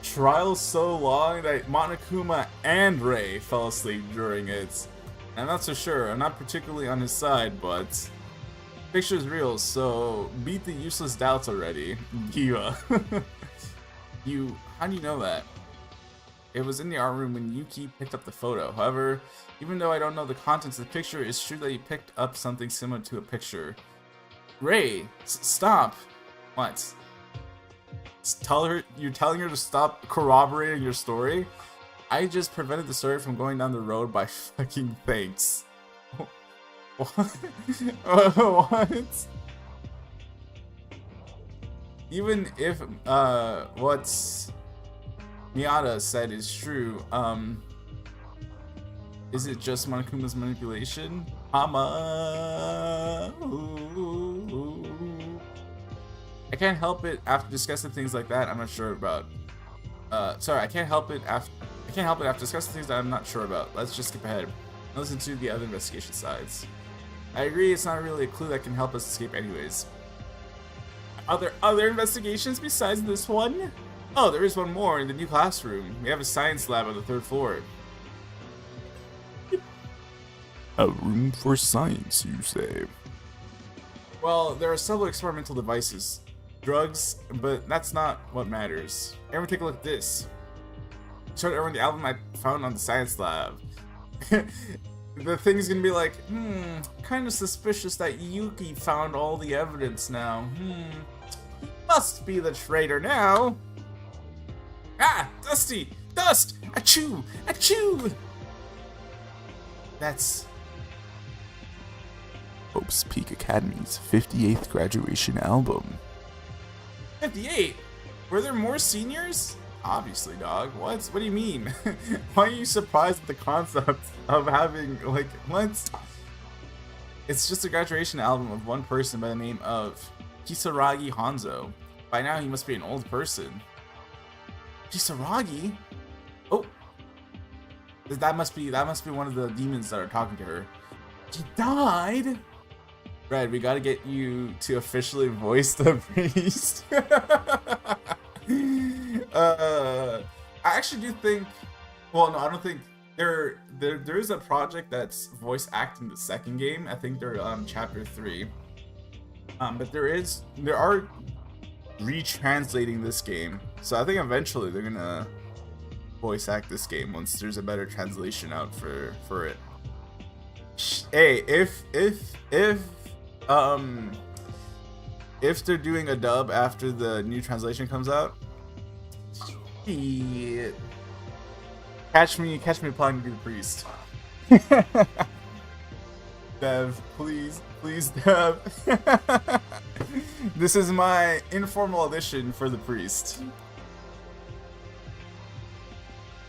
Trial so long that Monokuma and Ray fell asleep during it. I'm not so sure. I'm not particularly on his side, but picture's real, so beat the useless doubts already. Diva. How do you know that? It was in the art room when Yuki picked up the photo. However, even though I don't know the contents of the picture, it's true that he picked up something similar to a picture. Ray, stop. What? You're telling her to stop corroborating your story? I just prevented the story from going down the road by fucking thanks. What? What? Even if what Miata said is true, is it just Monokuma's manipulation? Hama. I can't help it after discussing things like that I'm not sure about. I can't help it after discussing things that I'm not sure about. Let's just skip ahead and listen to the other investigation sides. I agree, it's not really a clue that can help us escape anyways. Are there other investigations besides this one? Oh, there is one more in the new classroom. We have a science lab on the 3rd floor. A room for science, you say? Well, there are several experimental devices. Drugs, but that's not what matters. Everyone take a look at this. Showed everyone the album I found on the science lab. The thing's gonna be like, kind of suspicious that Yuki found all the evidence now. He must be the traitor now. Ah, Dusty! Dust! Achoo! Achoo! That's Hope's Peak Academy's 58th graduation album. 58? Were there more seniors? Obviously, dog. What? What do you mean? Why are you surprised at the concept of having, like, what? It's just a graduation album of one person by the name of Kisaragi Hanzo. By now, he must be an old person. Kisaragi? Oh. That must be one of the demons that are talking to her. He died? Red, we gotta get you to officially voice the priest. actually do think. Well, no, I don't think there is a project that's voice acting the second game. I think they're chapter 3. But there are retranslating this game, so I think eventually they're gonna voice act this game once there's a better translation out for it. Hey, if they're doing a dub after the new translation comes out, shit. Catch me applying to be the priest. Dev, please, Dev. This is my informal audition for the priest.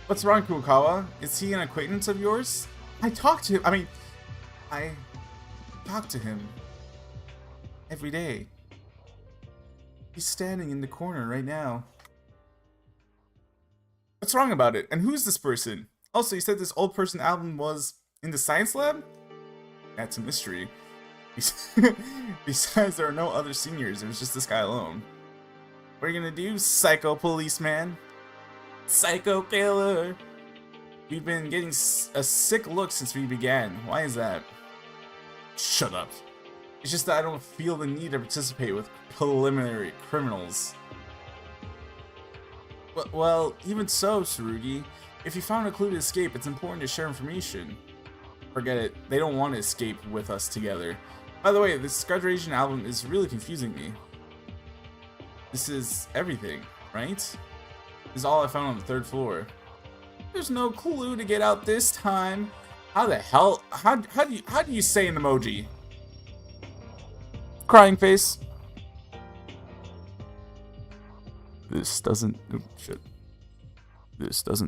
What's wrong, Kurokawa? Is he an acquaintance of yours? I talk to him. I talk to him every day. He's standing in the corner right now. What's wrong about it? And who's this person? Also, you said this old person album was in the science lab? That's a mystery. Besides, there are no other seniors. It was just this guy alone. What are you gonna do, psycho policeman? Psycho killer. We've been getting a sick look since we began. Why is that? Shut up. It's just that I don't feel the need to participate with preliminary criminals. Well, even so, Tsurugi, if you found a clue to escape, it's important to share information. Forget it. They don't want to escape with us together. By the way, this graduation album is really confusing me. This is everything, right? This is all I found on the 3rd floor. There's no clue to get out this time. How the hell? How do you say an emoji? Crying face. This doesn't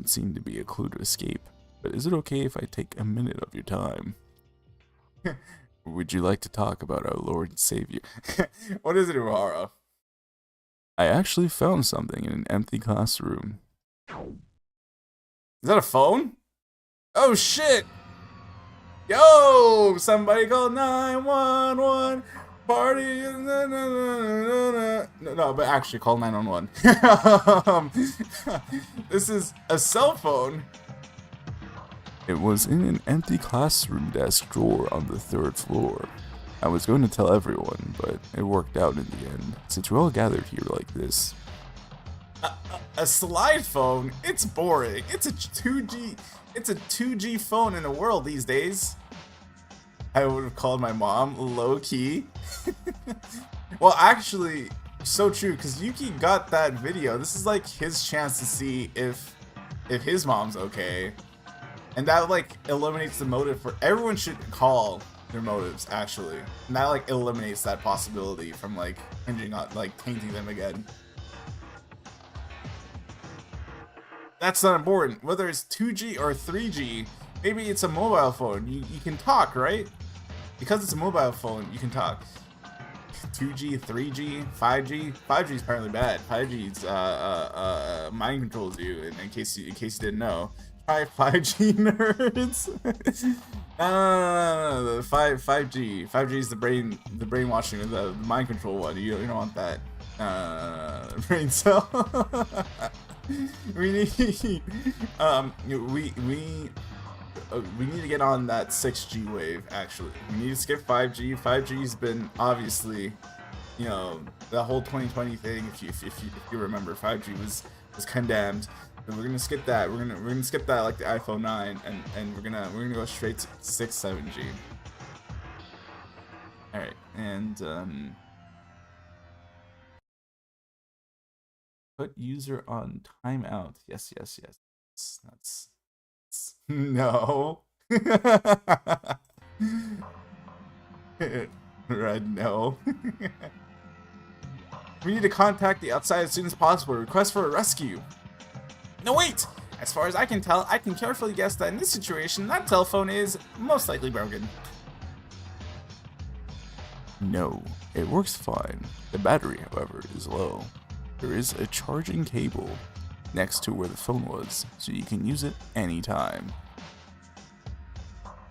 seem to be a clue to escape. But is it okay if I take a minute of your time? Would you like to talk about our Lord and Savior? What is it, Uehara? I actually found something in an empty classroom. Is that a phone? Oh shit! Yo! Somebody call 911! Party! No, but actually call 911. This is a cell phone. It was in an empty classroom desk drawer on the 3rd floor. I was going to tell everyone, but it worked out in the end, since we're all gathered here like this. A slide phone? It's boring. It's a 2G phone in the world these days. I would have called my mom low key. Well, actually, so true, because Yuki got that video. This is like his chance to see if his mom's okay. And that like eliminates the motive for everyone should call their motives actually. And that like eliminates that possibility from like hinging on like tainting them again. That's not important. Whether it's 2G or 3G, maybe it's a mobile phone. You can talk, right? Because it's a mobile phone, you can talk. 2G, 3G, 5G. 5G is apparently bad. 5G's mind controls you. In case you didn't know. 5G nerds. No, the 5G. 5G is the brainwashing, the mind control one. You don't want that. Brain cell. We need we need to get on that 6G wave. Actually, we need to skip 5G. 5G's been obviously, you know, the whole 2020 thing. If you remember, 5G was condemned. And we're gonna skip that. We're gonna skip that like the iPhone 9, and we're gonna go straight to 7G. All right, and put user on timeout. Yes. That's no. Red, no. We need to contact the outside as soon as possible. Request for a rescue. No, wait! As far as I can tell, I can carefully guess that in this situation, that telephone is most likely broken. No, it works fine. The battery, however, is low. There is a charging cable next to where the phone was, so you can use it anytime.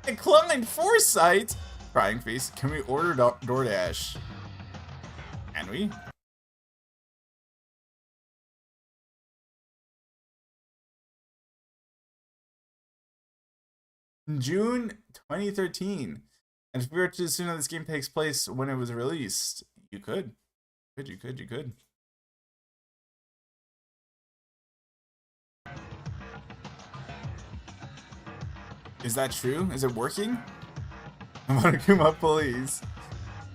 Declined foresight? Crying face, can we order DoorDash? Can we? June 2013. And if we were to assume that this game takes place when it was released, you could. You could. Is that true? Is it working? Monokuma, please.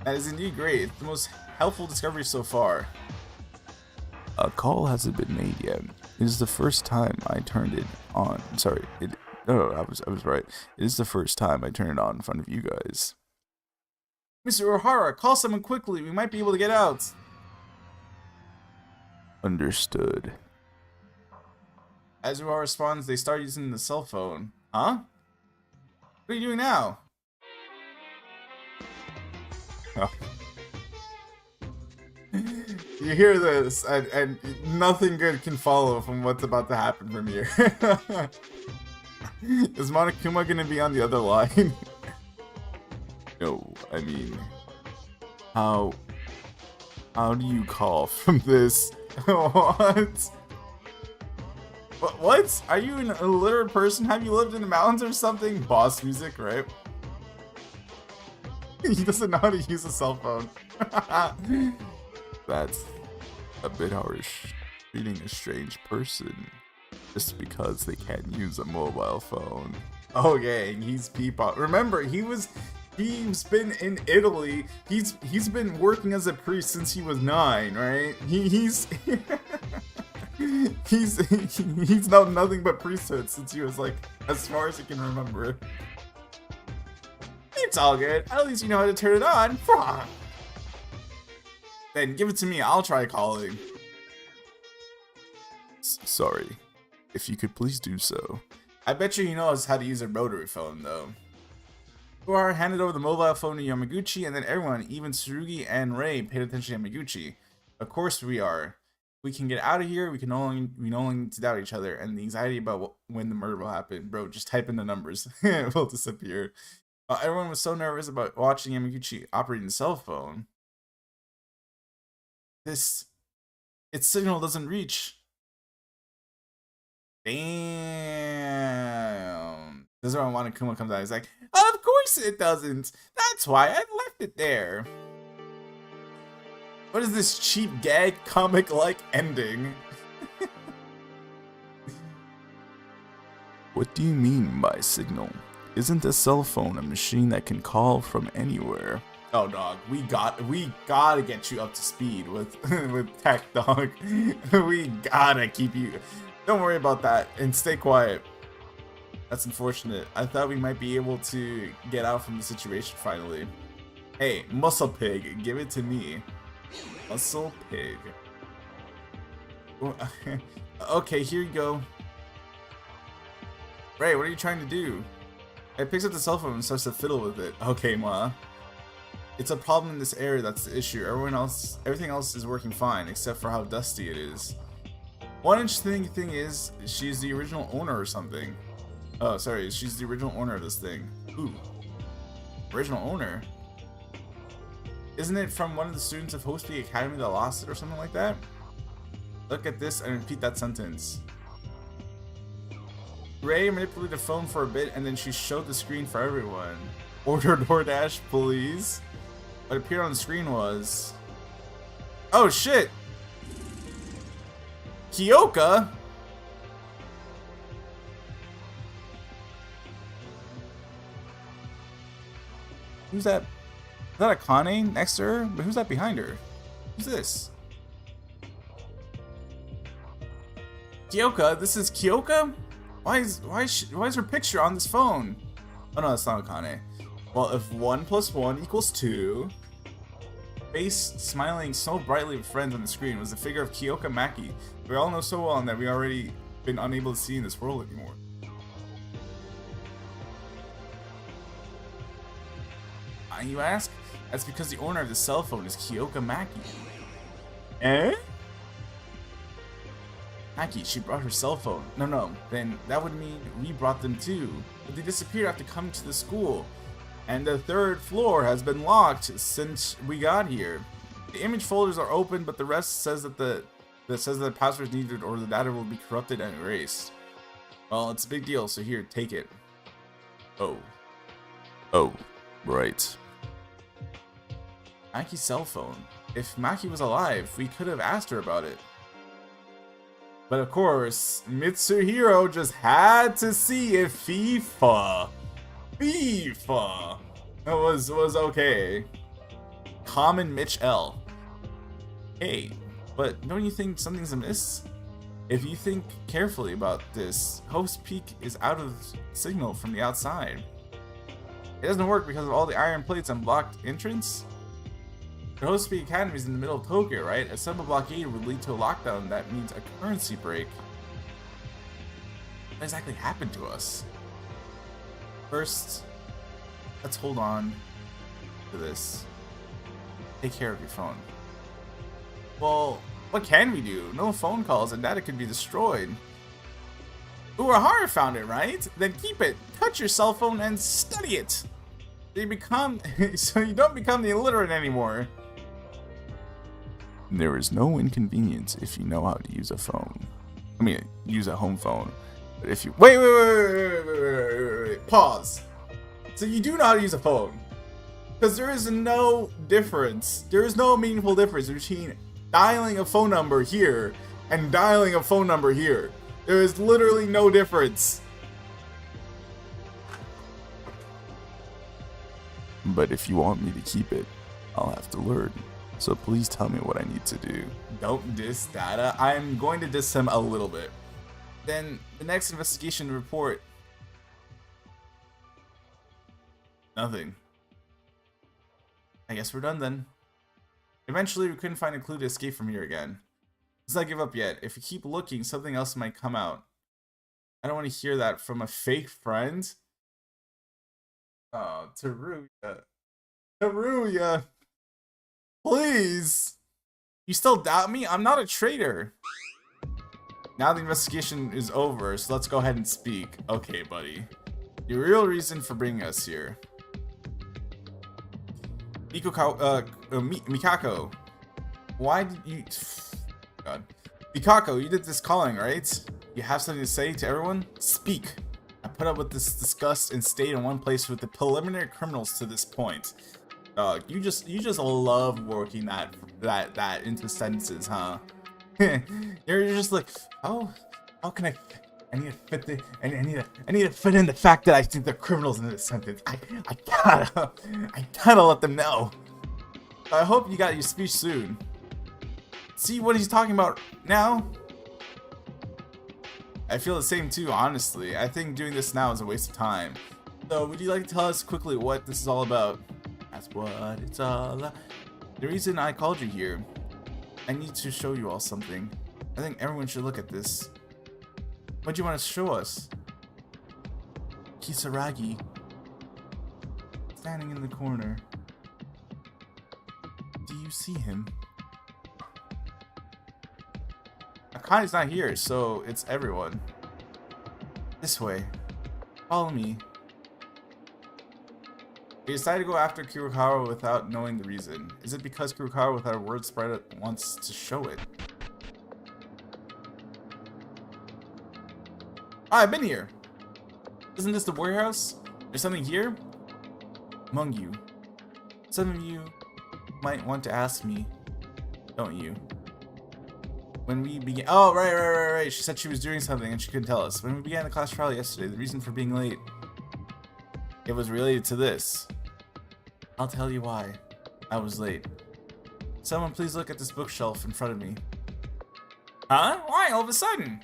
That is indeed great. It's the most helpful discovery so far. A call hasn't been made yet. It is the first time I turned it on. Sorry, no, I was right. It is the first time I turn it on in front of you guys. Mr. O'Hara, call someone quickly. We might be able to get out. Understood. As O'Hara responds, they start using the cell phone. Huh? What are you doing now? Oh. You hear this, and nothing good can follow from what's about to happen from here. Is Monokuma gonna be on the other line? No, I mean, how do you call from this? What? What? Are you an illiterate person? Have you lived in the mountains or something? Boss music, right? He doesn't know how to use a cell phone. That's a bit harsh. Treating a strange person just because they can't use a mobile phone. Okay, he's Peepop. Remember, he's been in Italy. He's been working as a priest since he was 9, right? He's known nothing but priesthood since he was like as far as he can remember. It's all good. At least you know how to turn it on. Then give it to me. I'll try calling. Sorry. If you could please do so. I bet you he knows how to use a rotary phone, though. Kuwahara handed over the mobile phone to Yamaguchi, and then everyone, even Tsurugi and Rei, paid attention to Yamaguchi. Of course we are. If we can get out of here, we no longer need to doubt each other, and the anxiety about when the murder will happen. Bro, just type in the numbers. It will disappear. Everyone was so nervous about watching Yamaguchi operating the cell phone. Its signal doesn't reach. Damn. This is where Monokuma comes out. He's like, of course it doesn't. That's why I left it there. What is this cheap gag comic-like ending? What do you mean by signal? Isn't a cell phone a machine that can call from anywhere? Oh, dog, we gotta get you up to speed with tech, dog. We gotta keep you. Don't worry about that and stay quiet. That's unfortunate. I thought we might be able to get out from the situation finally. Hey, Muscle Pig, give it to me. Muscle Pig. Okay, here you go. Ray, what are you trying to do? It picks up the cell phone and starts to fiddle with it. Okay, Ma. It's a problem in this area that's the issue. Everything else is working fine, except for how dusty it is. One interesting thing is, she's the original owner or something. Oh, sorry, she's the original owner of this thing. Ooh. Original owner? Isn't it from one of the students of Hospi Academy that lost it or something like that? Look at this and repeat that sentence. Ray manipulated the phone for a bit and then she showed the screen for everyone. Order DoorDash, please. What appeared on the screen was... Oh shit! Kyoka? Who's that? Is that Akane next to her? But who's that behind her? Who's this? Kyoka? This is Kyoka? Why is her picture on this phone? Oh no, that's not Akane. Well, if 1 + 1 = 2, face smiling so brightly with friends on the screen was the figure of Kyoka Maki. We all know so well and that we already been unable to see in this world anymore. Why, you ask? That's because the owner of the cell phone is Kyoka Maki. Eh? Maki, she brought her cell phone. No, then that would mean we brought them too. But they disappeared after coming to the school. And the 3rd floor has been locked since we got here. The image folders are open, but the rest says that the password is needed or the data will be corrupted and erased. Well, it's a big deal, so here, take it. Oh. Oh, right. Maki's cell phone. If Maki was alive, we could have asked her about it. But of course, Mitsuhiro just had to see if FIFA was okay. Common Mitch L. Hey, but don't you think something's amiss? If you think carefully about this, Host Peak is out of signal from the outside. It doesn't work because of all the iron plates and blocked entrance? The Host Peak Academy is in the middle of Tokyo, right? A sudden blockade would lead to a lockdown. That means a currency break. What exactly happened to us? First, let's hold on to this. Take care of your phone. Well, what can we do? No phone calls and data could be destroyed. Urahara found it, right? Then keep it. Touch your cell phone and study it. So you don't become the illiterate anymore. There is no inconvenience if you know how to use a phone. I mean, use a home phone. But if you wait, pause. So you do know how to use a phone, because there is no difference. There is no meaningful difference between dialing a phone number here and dialing a phone number here. There is literally no difference. But if you want me to keep it, I'll have to learn. So please tell me what I need to do. Don't diss Data. I'm going to diss him a little bit. Then the next investigation report. Nothing. I guess we're done then. Eventually we couldn't find a clue to escape from here again. Let's not give up yet. If we keep looking, something else might come out. I don't want to hear that from a fake friend. Oh, Teruya. Teruya. Please! You still doubt me? I'm not a traitor. Now the investigation is over, so let's go ahead and speak. Okay, buddy. Your real reason for bringing us here. Mikako. Why did you... God. Mikako, you did this calling, right? You have something to say to everyone? Speak. I put up with this disgust and stayed in one place with the preliminary criminals to this point. You just love working that into sentences, huh? You're just like, oh, how can I need to fit the I need to fit in the fact that I think they're criminals in this sentence. I gotta let them know. I hope you got your speech soon. See what he's talking about now? I feel the same too, honestly. I think doing this now is a waste of time. So would you like to tell us quickly what this is all about? That's what it's all about. The reason I called you here, I need to show you all something. I think everyone should look at this. What do you want to show us? Kisaragi, standing in the corner. Do you see him? Akani's not here, so it's everyone. This way. Follow me. We decided to go after Kurokawa without knowing the reason. Is it because Kurokawa without a word spread wants to show it? I've been here! Isn't this the warehouse? There's something here? Among you. Some of you might want to ask me, don't you? When we began— oh, right. She said she was doing something and she couldn't tell us. When we began the class trial yesterday, the reason for being late, it was related to this. I'll tell you why I was late. Someone please look at this bookshelf in front of me. Huh? Why all of a sudden?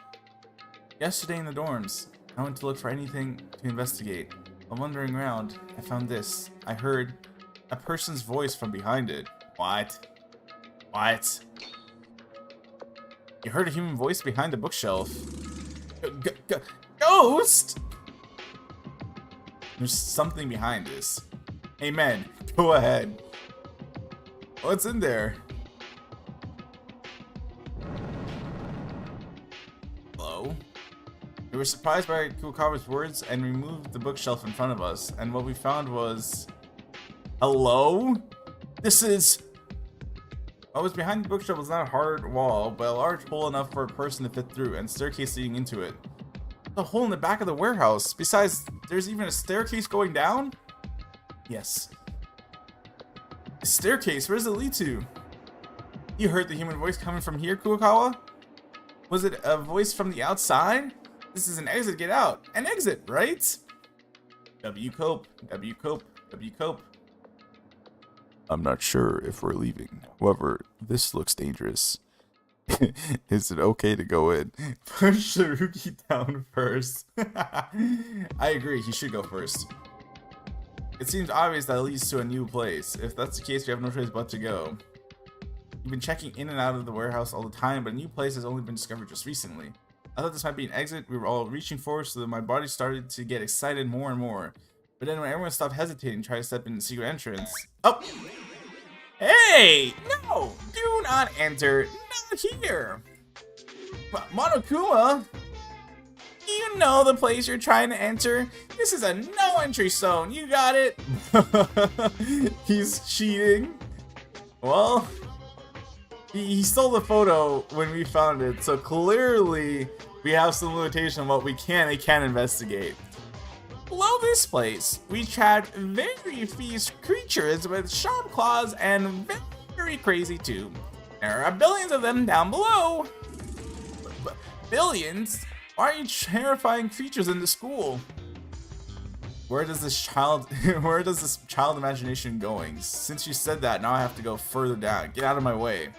Yesterday in the dorms, I went to look for anything to investigate. While wandering around, I found this. I heard a person's voice from behind it. What? What? You heard a human voice behind the bookshelf? Ghost? There's something behind this. Hey man, go ahead. What's in there? Hello? We were surprised by Kurokawa's words and removed the bookshelf in front of us, and what we found was... hello? This is... what was behind the bookshelf was not a hard wall, but a large hole enough for a person to fit through, and a staircase leading into it. The hole in the back of the warehouse. Besides, there's even a staircase going down? Yes. A staircase? Where does it lead to? You heard the human voice coming from here, Kurokawa? Was it a voice from the outside? This is an exit, get out. An exit, right? W cope, W cope, W cope. I'm not sure if we're leaving. However, this looks dangerous. Is it okay to go in? Push Saruki down first. I agree, he should go first. It seems obvious that it leads to a new place. If that's the case, we have no choice but to go. You've been checking in and out of the warehouse all the time, but a new place has only been discovered just recently. I thought this might be an exit we were all reaching for, so that my body started to get excited more and more. But then when everyone stopped hesitating, tried to step in the secret entrance. Oh! Hey! No! Do not enter! Not here! Monokuma! You know the place you're trying to enter? This is a no entry zone, you got it? He's cheating. Well, he stole the photo when we found it, so clearly we have some limitation on what we can and can't investigate. Below this place, we trapped very fierce creatures with sharp claws and very crazy too. There are billions of them down below. Billions? Why are you terrifying creatures in the school? Where does this child imagination going? Since you said that, now I have to go further down. Get out of my way.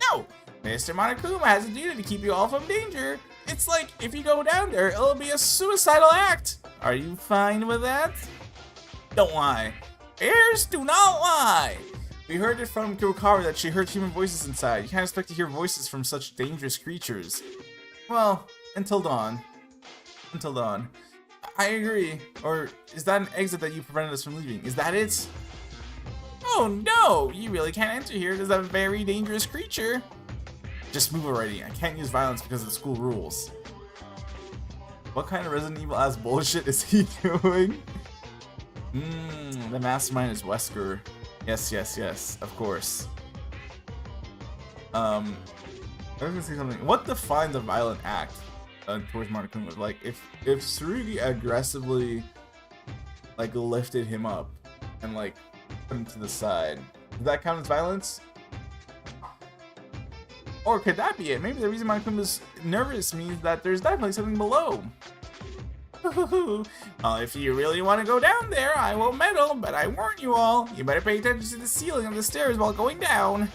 No! Mr. Monokuma has a duty to keep you all from danger. It's like, if you go down there, it'll be a suicidal act. Are you fine with that? Don't lie. Ears do not lie. We heard it from Kurokawa that she heard human voices inside. You can't expect to hear voices from such dangerous creatures. Well, until dawn. Until dawn. I agree. Or is that an exit that you prevented us from leaving? Is that it? Oh no! You really can't enter here. There's a very dangerous creature. Just move already. I can't use violence because of the school rules. What kind of Resident Evil ass bullshit is he doing? The mastermind is Wesker. Yes, yes, yes. Of course. I was gonna say something. What defines a violent act towards Monokuma? Like, if Tsurugi aggressively like lifted him up and like put him to the side, does that count as violence? Or could that be it? Maybe the reason Monokuma's nervous means that there's definitely something below. Well, if you really want to go down there, I won't meddle, but I warn you all, you better pay attention to the ceiling of the stairs while going down.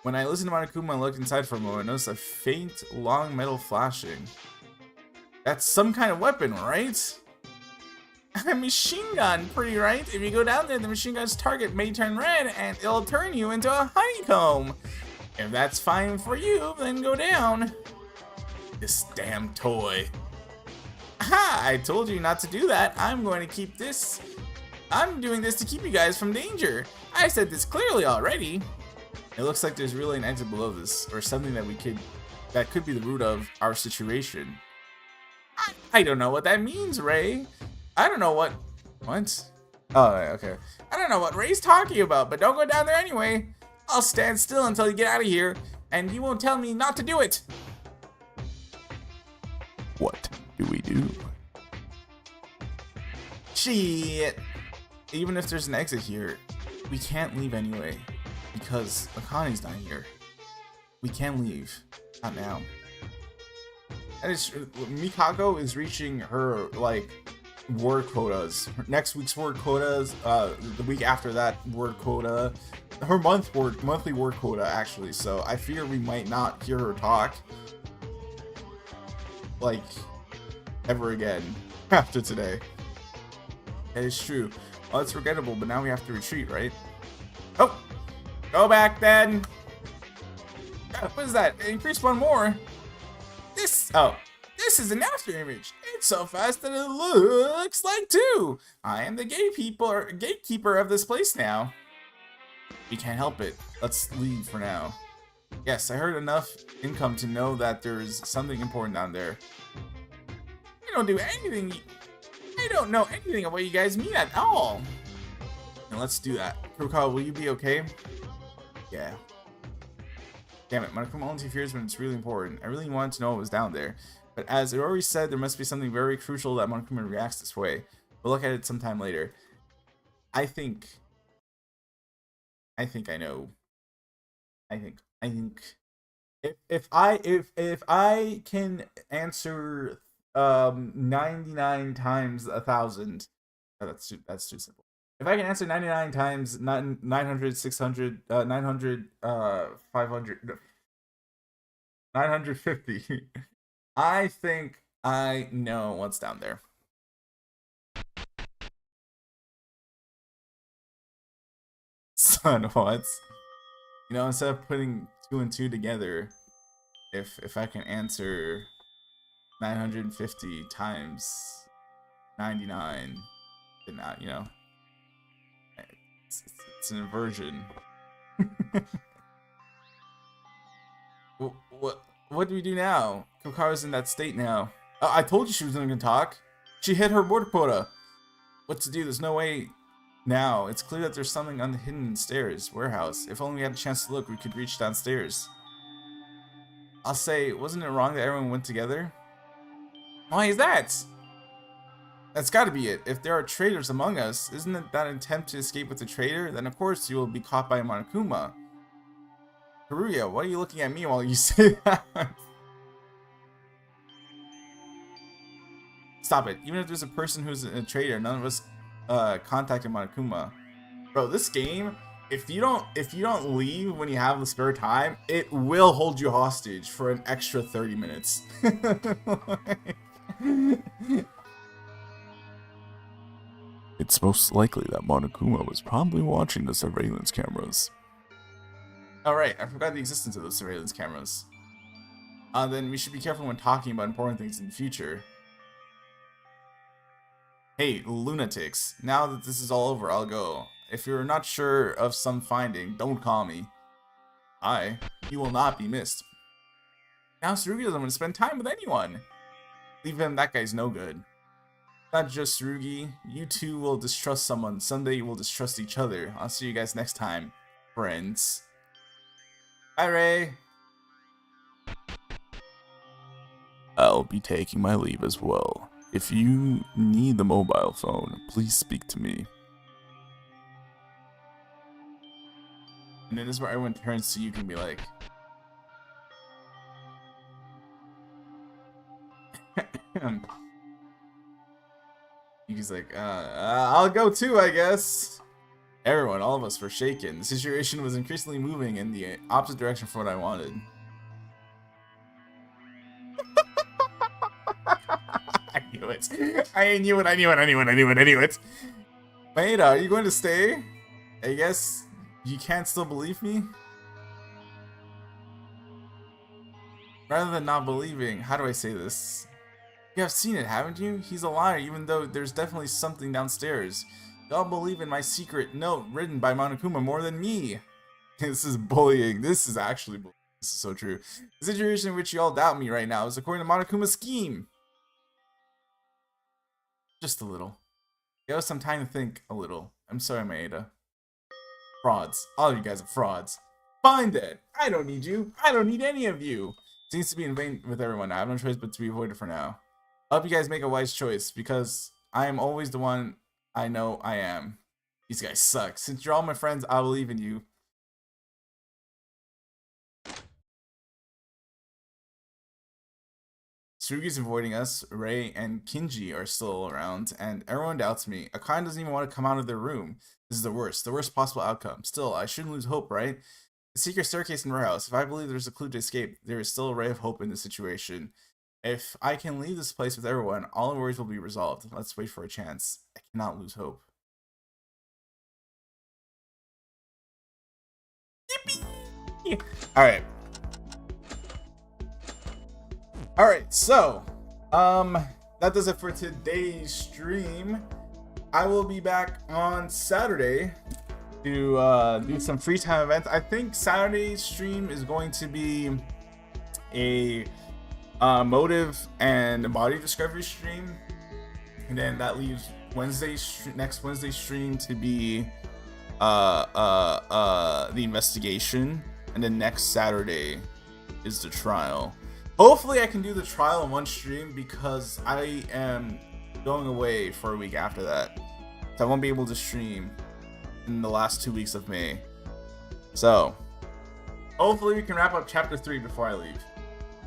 When I listened to Monokuma and looked inside for a moment, I noticed a faint, long metal flashing. That's some kind of weapon, right? A machine gun, pretty right? If you go down there, the machine gun's target may turn red, and it'll turn you into a honeycomb. If that's fine for you, then go down. This damn toy. Aha! I told you not to do that. I'm going to keep this. I'm doing this to keep you guys from danger. I said this clearly already. It looks like there's really an exit below this, or something that could be the root of our situation. I don't know what that means, Ray. I don't know what. What? Oh, okay. I don't know what Ray's talking about, but don't go down there anyway. I'll stand still until you get out of here, and you won't tell me not to do it. What do we do? Shit. Even if there's an exit here, we can't leave anyway, because Akane's not here. We can leave. Not now. And it's Mikako is reaching her like word quotas. Next week's word quotas, the week after that word quota, her monthly word quota actually. So I fear we might not hear her talk like ever again after today. That is true. Well, it's regrettable, but now we have to retreat, right? Oh, go back then. What is that? Increase one more. This is an after image. It's so fast that it looks like two. I am the gatekeeper of this place now. We can't help it. Let's leave for now. Yes, I heard enough income to know that there's something important down there. I don't do anything. I don't know anything of what you guys mean at all. And let's do that. Kurokawa, will you be okay? Yeah. Damn it, Monokuma only interferes when it's really important. I really wanted to know what was down there. But as it already said, there must be something very crucial that Monokuma reacts this way. We'll look at it sometime later. I think I know. I think if I can answer 99 times 1,000, that's too simple. If I can answer 99 times 900, 600, 900, 500, 950, I think I know what's down there. Son, what? You know, instead of putting 2 and 2 together, if I can answer 950 times 99, then you know, it's an inversion. What do we do now? Kokara's in that state now. I told you she was gonna talk. She hit her water quota. What to do? There's no way. Now, it's clear that there's something on the hidden stairs warehouse. If only we had a chance to look, we could reach downstairs. I'll say, wasn't it wrong that everyone went together? Why is that? That's gotta be it. If there are traitors among us, isn't it that an attempt to escape with a traitor? Then of course you will be caught by Monokuma. Haruya, why are you looking at me while you say that? Stop it. Even if there's a person who's a traitor, none of us contacted Monokuma. Bro, this game, if you don't leave when you have the spare time, it will hold you hostage for an extra 30 minutes. It's most likely that Monokuma was probably watching the surveillance cameras. Alright, I forgot the existence of those surveillance cameras. Then we should be careful when talking about important things in the future. Hey, lunatics, now that this is all over, I'll go. If you're not sure of some finding, don't call me. You will not be missed. Now Tsurugi doesn't want to spend time with anyone. Leave him, that guy's no good. Not just Tsurugi, you two will distrust someone, someday you will distrust each other. I'll see you guys next time, friends. Bye, Ray. I'll be taking my leave as well. If you need the mobile phone, please speak to me. And then this is where everyone turns to you and be like, he's like, I'll go too, I guess. Everyone, all of us were shaken. The situation was increasingly moving in the opposite direction from what I wanted. I knew it. I knew it. Maeda, are you going to stay? I guess you can't still believe me? Rather than not believing, how do I say this? You have seen it, haven't you? He's a liar, even though there's definitely something downstairs. Y'all believe in my secret note written by Monokuma more than me. This is bullying. This is actually bullying. This is so true. The situation in which y'all doubt me right now is according to Monokuma's scheme. Just a little. Give us some time to think a little. I'm sorry, Maeda. Frauds. All of you guys are frauds. Find it. I don't need you. I don't need any of you. Seems to be in vain with everyone now. I have no choice but to be avoided for now. I hope you guys make a wise choice, because I am always the one I know I am. These guys suck. Since you're all my friends, I believe in you. Tsurugi's avoiding us, Rei and Kinji are still around, and everyone doubts me. Akane doesn't even want to come out of their room. This is the worst possible outcome. Still, I shouldn't lose hope, right? The secret staircase in warehouse. If I believe there's a clue to escape, there is still a ray of hope in this situation. If I can leave this place with everyone, all worries will be resolved. Let's wait for a chance. I cannot lose hope. Yippee! Alright. Alright, so that does it for today's stream. I will be back on Saturday to do some free time events. I think Saturday's stream is going to be a motive and body discovery stream, and then that leaves next Wednesday's stream to be the investigation. and then next Saturday is the trial. Hopefully I can do the trial in one stream because I am going away for a week after that. So I won't be able to stream in the last 2 weeks of May. So hopefully we can wrap up chapter 3 before I leave.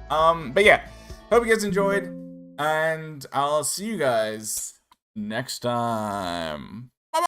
But yeah, hope you guys enjoyed, and I'll see you guys next time.